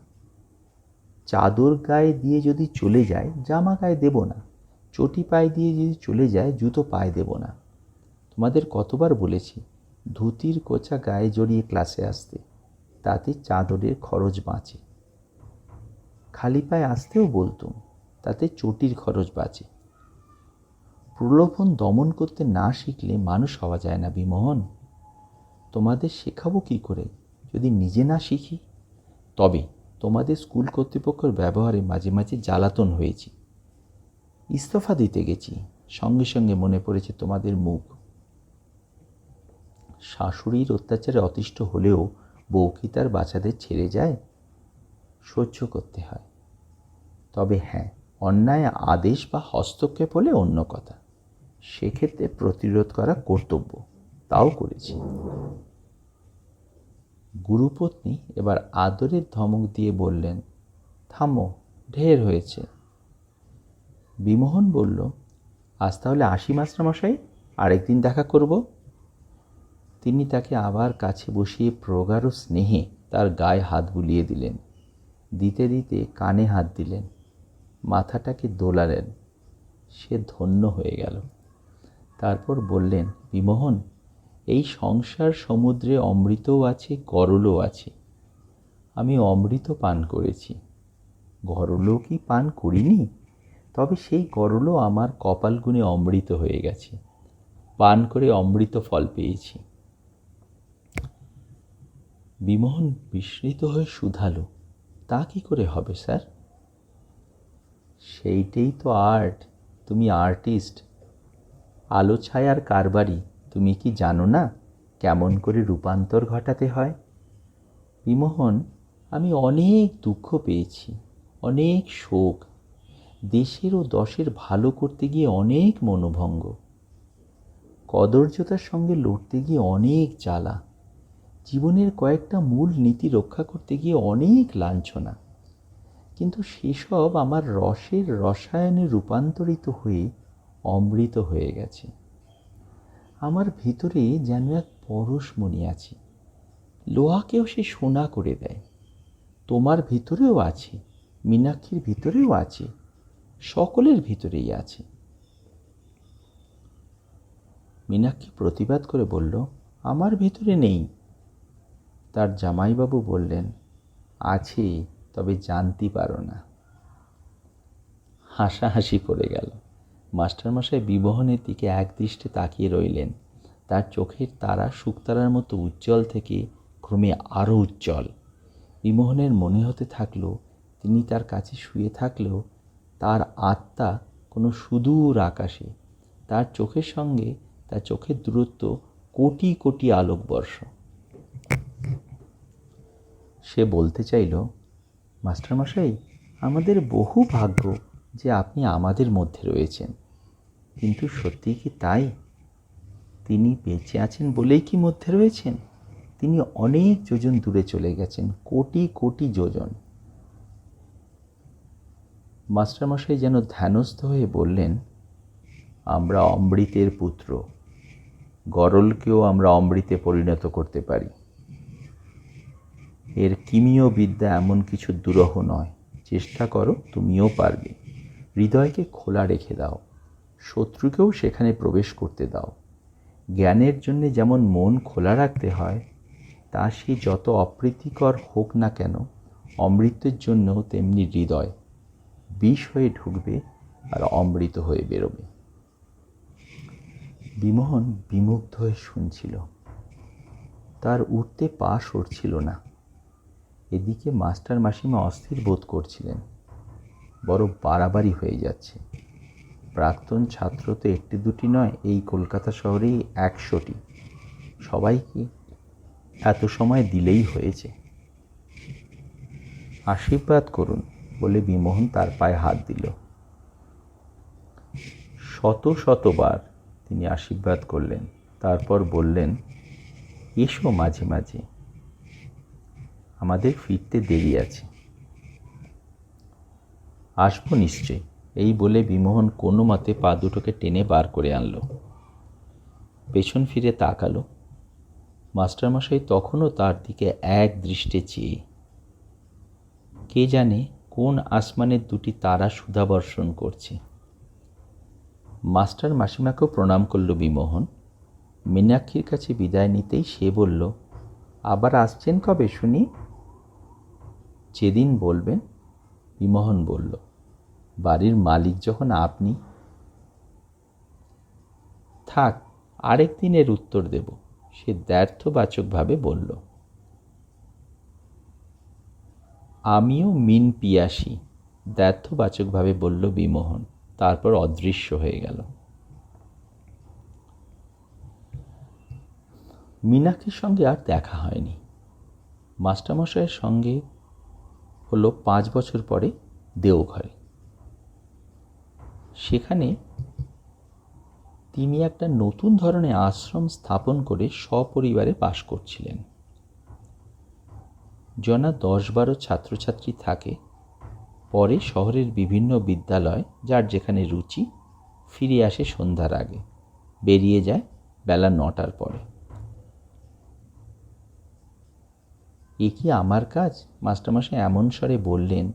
চাদর গায়ে দিয়ে যদি চলে যায়, জামা গায়ে দেব না। চটি পায়ে দিয়ে যদি চলে যায়, জুতো পায়ে দেব না। তোমাদের কতবার বলেছি ধুতির কোচা গায়ে জড়িয়ে ক্লাসে আসতে, তাতে চাদরের খরচ বাঁচে। খালি পায়ে আসতেও বলতুম, তাতে চটির খরচ বাঁচে। প্রলোভন দমন করতে না শিখলে মানুষ হওয়া যায় না বিমোহন। তোমাদের শেখাবো কি করে যদি নিজে না শিখি? তবে তোমাদের স্কুল কর্তৃপক্ষের ব্যবহারে মাঝে মাঝে জ্বালাতন হয়েছি। ইস্তফা দিতে গেছি, সঙ্গে সঙ্গে মনে পড়েছে তোমাদের মুখ। শাশুড়ির অত্যাচারে অতিষ্ঠ হলেও বউ কি তার বাচ্চাদের ছেড়ে যায়? সহ্য করতে হয়। তবে হ্যাঁ, অন্যায় আদেশ বা হস্তক্ষেপ হলে অন্য কথা, সেক্ষেত্রে প্রতিরোধ করা কর্তব্য, তাও করেছি। গুরুপত্নী এবার আদরের ধমক দিয়ে বললেন, থামো, ঢের হয়েছে। বিমোহন বলল, আজ তাহলে আসি মাস্টারমশাই, আরেকদিন দেখা করব। তিনি তাকে আবার কাছে বসিয়ে প্রগাঢ় স্নেহে তার গায়ে হাত বুলিয়ে দিলেন। দিতে দিতে কানে হাত দিলেন, মাথাটাকে দোলালেন। সে ধন্য হয়ে গেল। তারপর বললেন, বিমোহন, এই সংসার সমুদ্রে অমৃতও আছে, গরলও আছে। আমি অমৃত পান করেছি, গরলও কি পান করিনি? তবে সেই গরলও আমার কপাল গুণে অমৃত হয়ে গেছে, পান করে অমৃত ফল পেয়েছি। বিমোহন বিস্মিত হয়ে শুধালো, তা কি করে হবে স্যার? সেইটাই তো আর্ট, তুমি আর্টিস্ট। আলো ছায়ার কারবারি, তুমি কি জানো না কেমন করে রূপান্তর ঘটাতে হয়? বিমোহন, আমি অনেক দুঃখ পেয়েছি, অনেক শোক, দেশের ও দশের ভালো করতে গিয়ে অনেক মনোভঙ্গ, কদর্যতার সঙ্গে লড়তে গিয়ে অনেক জ্বালা, জীবনের কয়েকটা মূল নীতি রক্ষা করতে গিয়ে অনেক লাঞ্ছনা। কিন্তু সেসব আমার রসের রসায়নে রূপান্তরিত হয়ে অমৃত হয়ে গেছে। আমার ভিতরে যেন এক পরশমণি আছে, লোহাকেও সে সোনা করে দেয়। তোমার ভিতরেও আছে, মীনাক্ষীর ভিতরেও আছে, সকলের ভিতরেই আছে। মীনাক্ষী প্রতিবাদ করে বলল, আমার ভিতরে নেই। তার জামাইবাবু বললেন, আছে, তবে জানতে পারো না। হাসাহাসি পড়ে গেল। মাস্টারমশাই বিমোহনের দিকে একদৃষ্টে তাকিয়ে রইলেন। তার চোখের তারা শুকতারার মতো উজ্জ্বল থেকে ক্রমে আরও উজ্জ্বল। বিমোহনের মনে হতে থাকলো তিনি তার কাছে শুয়ে থাকলেও তার আত্মা কোনো সুদূর আকাশে, তার চোখের সঙ্গে তার চোখের দূরত্ব কোটি কোটি আলোকবর্ষ। সে বলতে চাইল, মাস্টারমশাই, আমাদের বহু ভাগ্য যে আপনি আমাদের মধ্যে রয়েছেন। কিন্তু সত্যি কি তাই? তিনি বেঁচে আছেন বলেই কি মধ্যে রয়েছেন? তিনি অনেক যোজন দূরে চলে গেছেন, কোটি কোটি যোজন। মাস্টারমশাই যেন ধ্যানস্থ হয়ে বললেন, আমরা অমৃতের পুত্র, গরলকেও আমরা অমৃতে পরিণত করতে পারি। এর কিমীয় বিদ্যা এমন কিছু দুরূহ নয়। চেষ্টা করো, তুমিও পারবে। হৃদয়কে খোলা রেখে দাও, শত্রুকেও সেখানে প্রবেশ করতে দাও। জ্ঞানের জন্যে যেমন মন খোলা রাখতে হয়, তা সে যত অপ্রীতিকর হোক না কেন, অমৃতের জন্যও তেমনি হৃদয় বিষ হয়ে ঢুকবে আর অমৃত হয়ে বেরোবে। বিমোহন বিমুগ্ধ হয়ে শুনছিল। তার উঠতে পা সরছিল না। এদিকে মাস্টার মাসিমা অস্থির বোধ করছিলেন, বড় বাড়াবাড়ি হয়ে যাচ্ছে। প্রাক্তন ছাত্র তো একটি দুটি নয়, এই কলকাতা শহরেই 100টি। সবাইকে এত সময় দিলেই হয়েছে। আশীর্বাদ করুন বলে বিমোহন তার পায়ে হাত দিল। শত শতবার তিনি আশীর্বাদ করলেন। তারপর বললেন, এসো মাঝে মাঝে, আমাদের ফিরতে দেরি আছে। আসবো নিশ্চয়, এই বলে বিমোহন কোনো মতে পা দুটোকে টেনে বার করে আনলো। পেছন ফিরে তাকালো। মাস্টারমশাই তখনও তার দিকে এক দৃষ্টে চেয়ে। কে জানে কোন আসমানের দুটি তারা সুধাবর্ষণ করছে। মাস্টার মাসিমাকেও প্রণাম করল বিমোহন। মীনাক্ষীর কাছে বিদায় নিতেই সে বলল, আবার আসছেন কবে শুনি? যেদিন বলবেন। বিমোহন বলল, বাড়ির মালিক যখন আপনি। থাক, আরেক দিনের উত্তর দেব, সে দ্ব্যর্থবাচকভাবে বলল। আমিও মিন পিয়াসি, দ্ব্যর্থবাচকভাবে বলল বিমোহন। তারপর অদৃশ্য হয়ে গেল। মীনাক্ষীর সঙ্গে আর দেখা হয়নি। মাস্টারমশাইয়ের সঙ্গে হলো 5 বছর পরে দেওঘরে। সেখানে তিনি একটা নতুন ধরনের আশ্রম স্থাপন করে সপরিবারে বাস করছিলেন। জনা 10-12 ছাত্রছাত্রী থাকে। পরে শহরের বিভিন্ন বিদ্যালয় যার যেখানে রুচি ফিরে আসে সন্ধ্যার আগে, বেরিয়ে যায় বেলা 9টার পরে। এ কি আমার কাজ? মাস্টারমশাই এমন স্বরে বললেন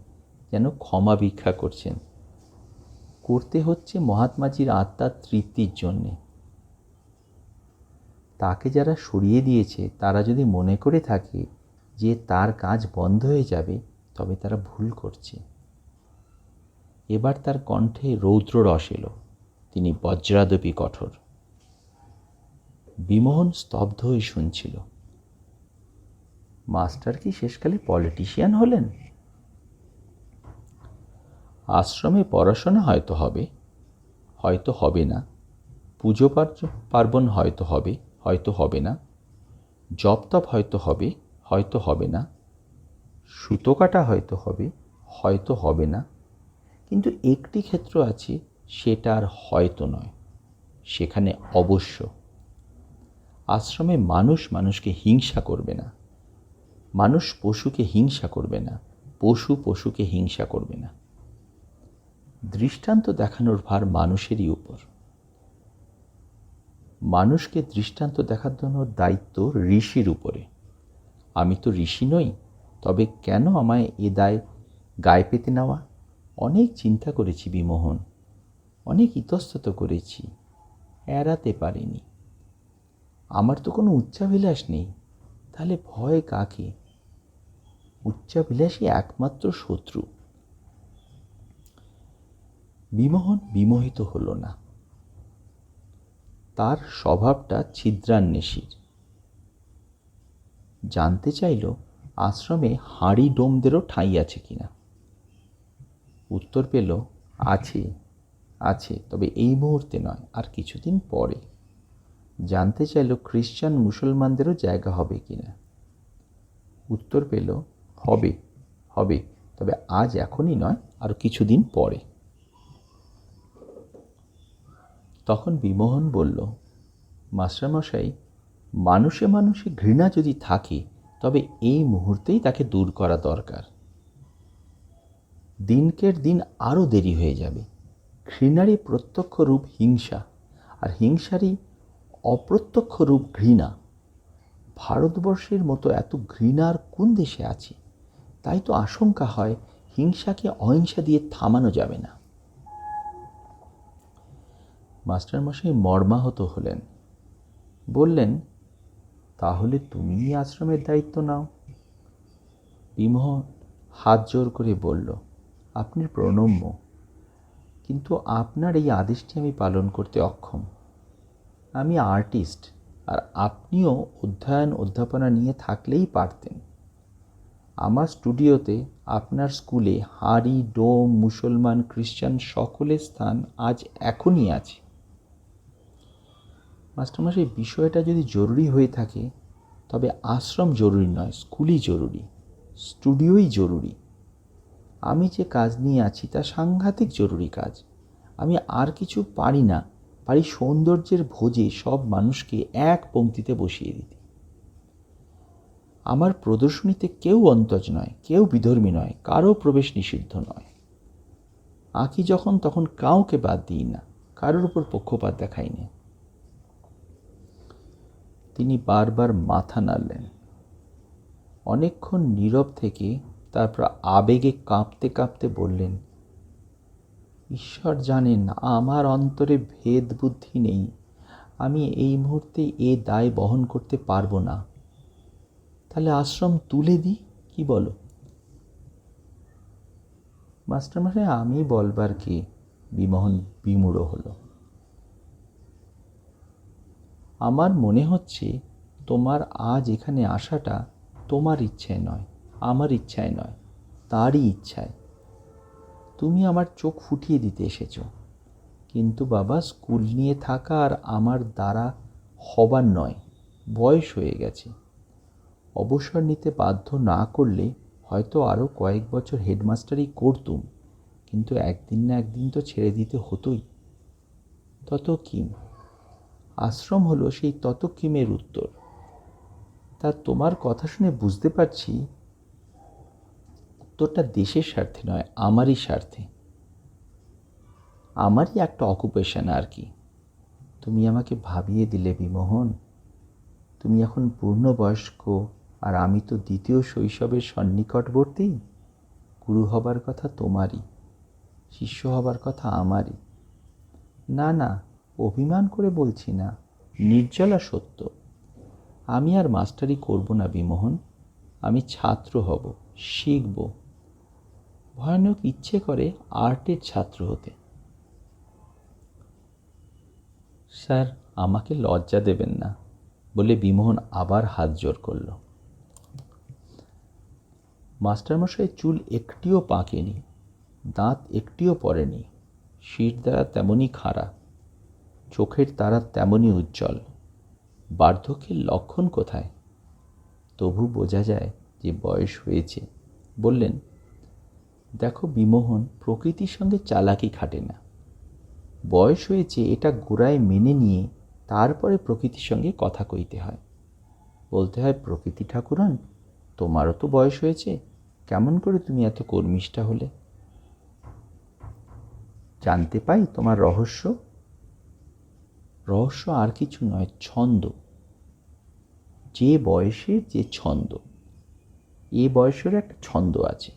যেন ক্ষমা ভিক্ষা করছেন। করতে হচ্ছে মহাত্মাজির আত্মার তৃপ্তির জন্যে। তাকে যারা সরিয়ে দিয়েছে তারা যদি মনে করে থাকে যে তার কাজ বন্ধ হয়ে যাবে, তবে তারা ভুল করছে। এবার তার কণ্ঠে রৌদ্র রস এলো, তিনি বজ্রাদপি কঠোর। বিমোহন স্তব্ধ হয়ে শুনছিল। মাস্টার কি শেষকালে পলিটিশিয়ান হলেন? আশ্রমে পড়াশোনা হয়তো হবে, হয়তো হবে না। পুজো পার্বণ হয়তো হবে, হয়তো হবে না। জপ তপ হয়তো হবে, হয়তো হবে না। সুতো কাটা হয়তো হবে, হয়তো হবে না। কিন্তু একটি ক্ষেত্র আছে, সেটা আর হয়তো নয়, সেখানে অবশ্য। আশ্রমে মানুষ মানুষকে হিংসা করবে না, মানুষ পশুকে হিংসা করবে না, পশু পশুকে হিংসা করবে না। দৃষ্টান্ত দেখানোর ভার মানুষেরই উপর। মানুষকে দৃষ্টান্ত দেখানোর দায়িত্ব ঋষির উপরে। আমি তো ঋষি নই, তবে কেন আমায় এ দায় গায়ে পেতে নেওয়া? অনেক চিন্তা করেছি বিমোহন, অনেক ইতস্তত করেছি, এড়াতে পারিনি। আমার তো কোনো উচ্চাভিলাষ নেই, তাহলে ভয় কাকে? উচ্চাভিলাষই একমাত্র শত্রু। বিমোহন বিমোহিত হল না। তার স্বভাবটা ছিদ্রান্বেষীর। জানতে চাইল আশ্রমে হাঁড়ি ডোমদেরও ঠাঁই আছে কিনা। উত্তর পেল, আছে আছে, তবে এই মুহূর্তে নয়, আর কিছুদিন পরে। জানতে চাইল খ্রিস্টান মুসলমানদেরও জায়গা হবে কিনা। উত্তর পেল, হবে হবে, তবে আজ এখনই নয়, আর কিছুদিন পরে। তখন বিমোহন বলল, মাস্টারমশাই, মানুষে মানুষে ঘৃণা যদি থাকে, তবে এই মুহূর্তেই তাকে দূর করা দরকার। দিনকের দিন আরও দেরি হয়ে যাবে। ঘৃণারই প্রত্যক্ষ রূপ হিংসা, আর হিংসারই অপ্রত্যক্ষ রূপ ঘৃণা। ভারতবর্ষের মতো এত ঘৃণার কোন দেশে আছে? তাই তো আশঙ্কা হয় হিংসাকে অহিংসা দিয়ে থামানো যাবে না। মাস্টারমশাই মর্মাহত হলেন। বললেন, তাহলে তুমিই আশ্রমের দায়িত্ব নাও। বিমোহন হাত জোর করে বলল, আপনি প্রণম্য, কিন্তু আপনার এই আদেশটি আমি পালন করতে অক্ষম। আমি আর্টিস্ট, আর আপনিও অধ্যয়ন অধ্যাপনা নিয়ে থাকলেই পারতেন। আমার স্টুডিওতে, আপনার স্কুলে হাঁড়ি ডোম মুসলমান খ্রিস্টান সকলের স্থান আজ এখনই আছে। মাস্টারমশাই, বিষয়টা যদি জরুরি হয়ে থাকে, তবে আশ্রম জরুরি নয়, স্কুলই জরুরি, স্টুডিওই জরুরি। আমি যে কাজ নিয়ে আছি তা সাংঘাতিক জরুরি কাজ। আমি আর কিছু পারি না, পারি সৌন্দর্যের ভোজে সব মানুষকে এক পংক্তিতে বসিয়ে দিতে। আমার প্রদর্শনীতে কেউ অন্তজ নয়, কেউ বিধর্মী নয়, কারো প্রবেশ নিষিদ্ধ নয়। আঁকি যখন তখন কাউকে বাদ দিই না, কারোর উপর পক্ষপাত দেখাই না। তিনি বারবার মাথা নাড়লেন। অনেকক্ষণ নীরব থেকে তারপর আবেগে কাঁপতে কাঁপতে বললেন, ঈশ্বর জানেন আমার অন্তরে ভেদ বুদ্ধি নেই। আমি এই মুহূর্তে এ দায় বহন করতে পারবো না। তাহলে আশ্রম তুলে দিই, কি বলো? মাস্টারমশাই, আমি বলবার কে? বিমোহন বিমূঢ় হলো। আমার মনে হচ্ছে তোমার আজ এখানে আসাটা তোমার ইচ্ছায় নয়, আমার ইচ্ছায় নয়, তারই ইচ্ছায়। তুমি আমার চোখ ফুটিয়ে দিতে এসেছো, কিন্তু বাবা, স্কুল নিয়ে থাকা আর আমার দ্বারা হবার নয়, বয়স হয়ে গেছে। অবসর নিতে বাধ্য না করলে হয়তো আরও কয়েক বছর হেডমাস্টারই করতুম, কিন্তু একদিন না একদিন তো ছেড়ে দিতে হতোই। ততকিম, আশ্রম হলো সেই ততকিমের উত্তর। তা তোমার কথা শুনে বুঝতে পারছি উত্তরটা দেশের স্বার্থে নয়, আমারই স্বার্থে, আমারই একটা অকুপেশন আর কি। তুমি আমাকে ভাবিয়ে দিলে বিমোহন। তুমি এখন পূর্ণবয়স্ক, আর আমি তো দ্বিতীয় শৈশবের সন্নিকটবর্তী। গুরু হবার কথা তোমারই, শিষ্য হবার কথা আমারই। না না, অভিমান করে বলছি না, নির্জলা সত্য। আমি আর মাস্টারি করব না বিমোহন, আমি ছাত্র হব, শিখব। ভয়ানক ইচ্ছে করে আর্টের ছাত্র হতে। স্যার, আমাকে লজ্জা দেবেন না, বলে বিমোহন আবার হাত জোর করল। মাস্টারমশাইয়ের চুল একটিও পাকেনি, দাঁত একটিও পড়েনি, শির দ্বারা তেমনই খাড়া, চোখের তারা তেমনই উজ্জ্বল। বার্ধক্যের লক্ষণ কোথায়? তবু বোঝা যায় যে বয়স হয়েছে। বললেন, দেখো বিমোহন, প্রকৃতির সঙ্গে চালাকি খাটে না। বয়স হয়েছে এটা গোড়ায় মেনে নিয়ে তারপরে প্রকৃতির সঙ্গে কথা কইতে হয়। বলতে হয়, প্রকৃতি ঠাকুরন, তোমারও তো বয়স হয়েছে, কেমন করে তুমি এত কর্মিষ্ঠা হলে? জানতে পাই তোমার রহস্য? রহস্য আর কিছু নয়, ছন্দ। যে বয়সের যে ছন্দ, এ বয়সের একটা ছন্দ আছে,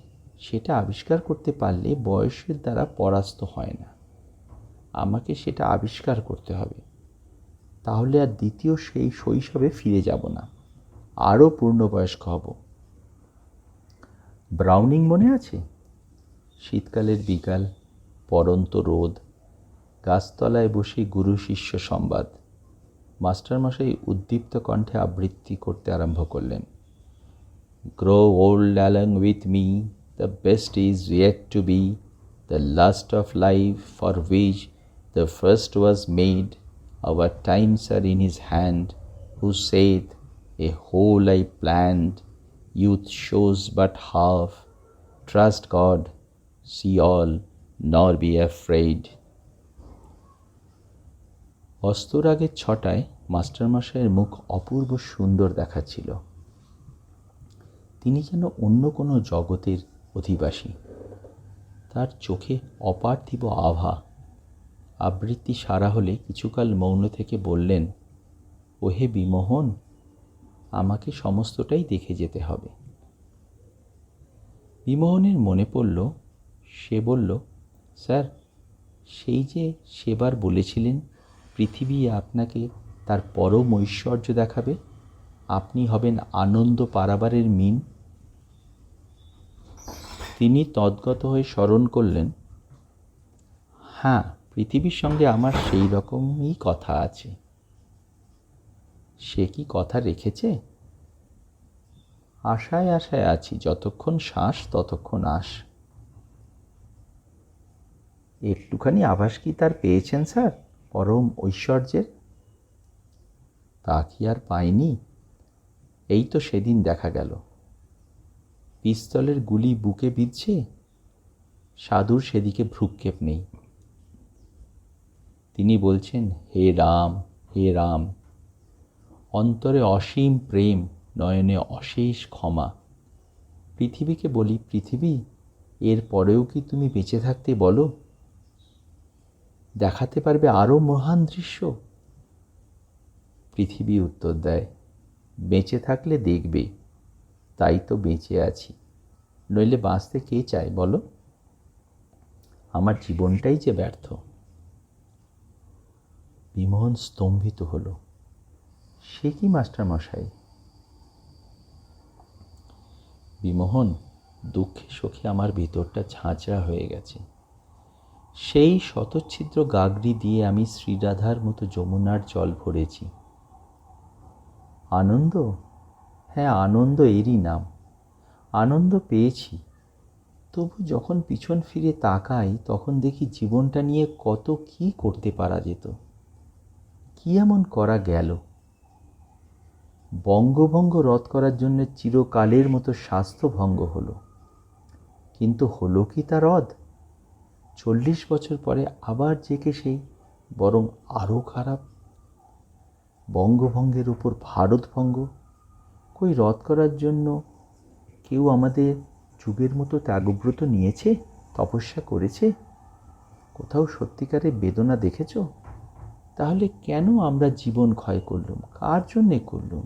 সেটা আবিষ্কার করতে পারলে বয়সের দ্বারা পরাস্ত হয় না। আমাকে সেটা আবিষ্কার করতে হবে, তাহলে আর দ্বিতীয় সেই শৈশবে ফিরে যাব না, আরও পূর্ণবয়স্ক হব। ব্রাউনিং মনে আছে? শীতকালের বিকাল, পরন্ত রোদ, গাছতলায় বসে গুরু শিষ্য সংবাদ। মাস্টারমশাই উদ্দীপ্ত কণ্ঠে আবৃত্তি করতে আরম্ভ করলেন। Grow old along with me, the best is yet to be, the lust of life for which the first was made. Our times are in his hand, who saith, a whole I planned. Youth shows but half. Trust God, see all, nor be afraid. অস্তর আগের 6টায় মাস্টারমশাইয়ের মুখ অপূর্ব সুন্দর দেখাচ্ছিল। তিনি যেন অন্য কোনো জগতের অধিবাসী। তার চোখে অপার্থিব আভা। আবৃত্তি সারা হলে কিছুকাল মৌন থেকে বললেন, ওহে বিমোহন, আমাকে সমস্তটাই দেখে যেতে হবে। বিমোহনের মনে পড়ল, সে বলল, স্যার, সেই যে সেবার বলেছিলেন পৃথিবী আপনাকে তার পরম ঐশ্বর্য দেখাবে, আপনি হবেন আনন্দ পারাবারের মিন। তিনি তদ্গত হয়ে স্মরণ করলেন, হ্যাঁ, পৃথিবীর সঙ্গে আমার সেই রকমই কথা আছে। সে কি কথা রেখেছে? আশায় আশায় আছি, যতক্ষণ শ্বাস ততক্ষণ আশ। একটুখানি আভাস কি তার পেয়েছেন স্যার পরম ঐশ্বর্যের? তা কি আর পাইনি? এই তো সেদিন দেখা গেল, পিস্তলের গুলি বুকে বিঁধছে, সাধুর সেদিকে ভ্রুক্ষেপ নেই। তিনি বলছেন, হে রাম, হে রাম। অন্তরে অসীম প্রেম, নয়নে অশেষ ক্ষমা। পৃথিবীকে বলি, পৃথিবী, এর পরেও কি তুমি বেঁচে থাকতে বলো? দেখাতে পারবে আরও মহান দৃশ্য? পৃথিবী উত্তর দেয়, বেঁচে থাকলে দেখবে, তাই তো বেঁচে আছি, নইলে বাঁচতে কে চায় বলো? আমার জীবনটাই যে ব্যর্থ। বিমোহন স্তম্ভিত হল। সে কি মাস্টারমশাই? বিমোহন, দুঃখে সুখে আমার ভিতরটা ঝাঁঝরা হয়ে গেছে। সেই শতচ্ছিদ্র গাগরি দিয়ে আমি শ্রীরাধার মতো যমুনার জল ভরেছি। আনন্দ? হ্যাঁ, আনন্দ এরই নাম। আনন্দ পেয়েছি, তবু যখন পিছন ফিরে তাকাই তখন দেখি জীবনটা নিয়ে কত কি করতে পারা যেত, কি এমন করা গেল। বঙ্গভঙ্গ রদ করার জন্য চিরকালের মতো স্বাস্থ্যভঙ্গ হলো, কিন্তু হলো কি তা রদ? 40 বছর পরে আবার জেকে সেই, বরং আরও খারাপ। বঙ্গভঙ্গের উপর ভারতভঙ্গ, কই রদ করার জন্য কেউ আমাদের যুগের মতো ত্যাগব্রত নিয়েছে, তপস্যা করেছে? কোথাও সত্যিকারের বেদনা দেখেছ? তাহলে কেন আমরা জীবন ক্ষয় করলুম? কার জন্যে করলুম?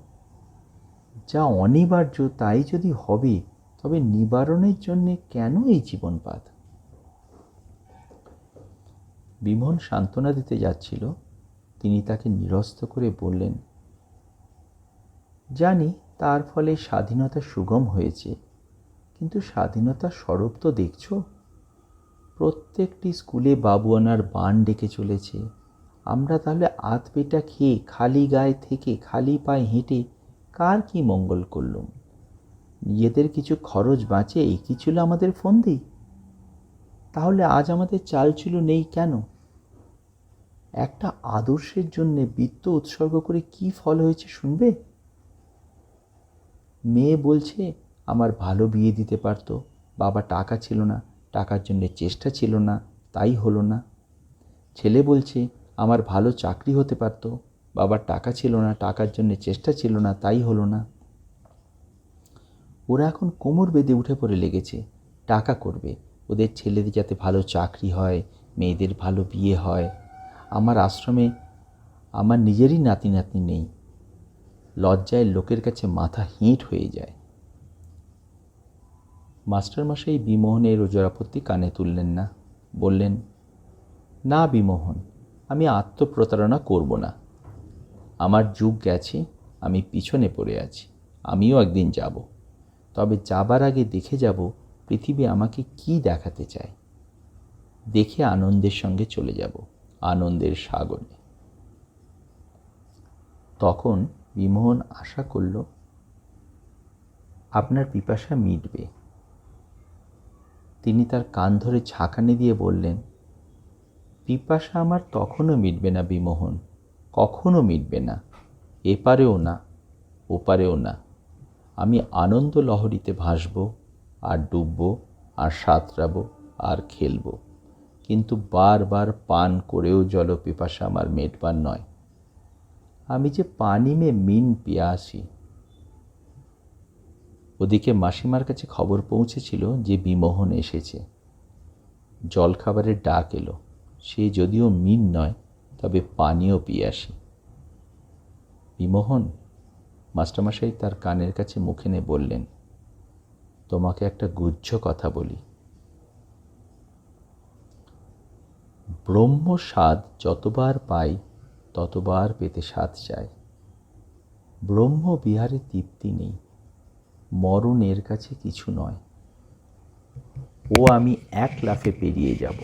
যা অনিবার্য তাই যদি হবে, তবে নিবারণের জন্যে কেন এই জীবনপাত? বিমল সান্ত্বনা দিতে যাচ্ছিল, তিনি তাকে নিরস্ত করে বললেন, জানি তার ফলে স্বাধীনতা সুগম হয়েছে, কিন্তু স্বাধীনতার স্বরূপ তো দেখছ। প্রত্যেকটি স্কুলে বাবুয়ানার বান ডেকে চলেছে। আমরা তাহলে আধ পেটা খেয়ে খালি গায়ে থেকে খালি পায়ে হেঁটে কার কি মঙ্গল করলুম? নিজেদের কিছু খরচ বাঁচে এই কি ছিল আমাদের ফন্দি? তাহলে আজ আমাদের চালচুলো নেই কেন? একটা আদর্শের জন্যে বিত্ত উৎসর্গ করে কি ফল হয়েছে শুনবে? মেয়ে বলছে আমার ভালো বিয়ে দিতে পারতো, বাবা টাকা ছিল না, টাকার জন্যে চেষ্টা ছিল না, তাই হলো না। ছেলে বলছে আমার ভালো চাকরি হতে পারতো, বাবার টাকা ছিল না, টাকার জন্যে চেষ্টা ছিল না, তাই হলো না। ওরা এখন কোমর বেঁধে উঠে পড়ে লেগেছে, টাকা করবে, ওদের ছেলেদের যাতে ভালো চাকরি হয়, মেয়েদের ভালো বিয়ে হয়। আমার আশ্রমে আমার নিজেরই নাতি নাতনি নেই। লজ্জায় লোকের কাছে মাথা হেঁট হয়ে যায়। মাস্টারমশাই বিমোহনের ওজর আপত্তি কানে তুললেন না। বললেন, না বিমোহন, আমি আত্মপ্রতারণা করব না। আমার যুগ গেছে, আমি পিছনে পড়ে আছি, আমিও একদিন যাব। তবে যাবার আগে দেখে যাব পৃথিবী আমাকে কি দেখাতে চায়। দেখে আনন্দের সঙ্গে চলে যাব, আনন্দের সাগরে। তখন বিমোহন আশা করল আপনার পিপাসা মিটবে। তিনি তার কান ধরে ঝাঁকানি দিয়ে বললেন, পিপাসা আমার তখনও মিটবে না বিমোহন, কখনো মিটবে না। এপারেও না, ওপারেও না। আমি আনন্দ লহরীতে ভাসব, আর ডুবব, আর সাঁতরাবো, আর খেলব। কিন্তু বারবার পান করেও জল পিপাসা আমার মেটবার নয়। আমি যে পানি মে মিন পিয়াসি। ওদিকে মাসিমার কাছে খবর পৌঁছেছিল যে বিমোহন এসেছে। জলখাবারের ডাক এলো। সে যদিও মিন নয়, তবে পানিও পিয়াসি। বিমোহন, মাস্টারমশাই তার কানের কাছে মুখে নিয়ে বললেন, তোমাকে একটা গুহ্য কথা বলি। ব্রহ্ম স্বাদ যতবার পাই ততবার পেতে স্বাদ চায়। ব্রহ্ম বিহারে তৃপ্তি নেই, মরণ এর কাছে কিছু নয়। ও আমি এক লাফে পেরিয়ে যাব।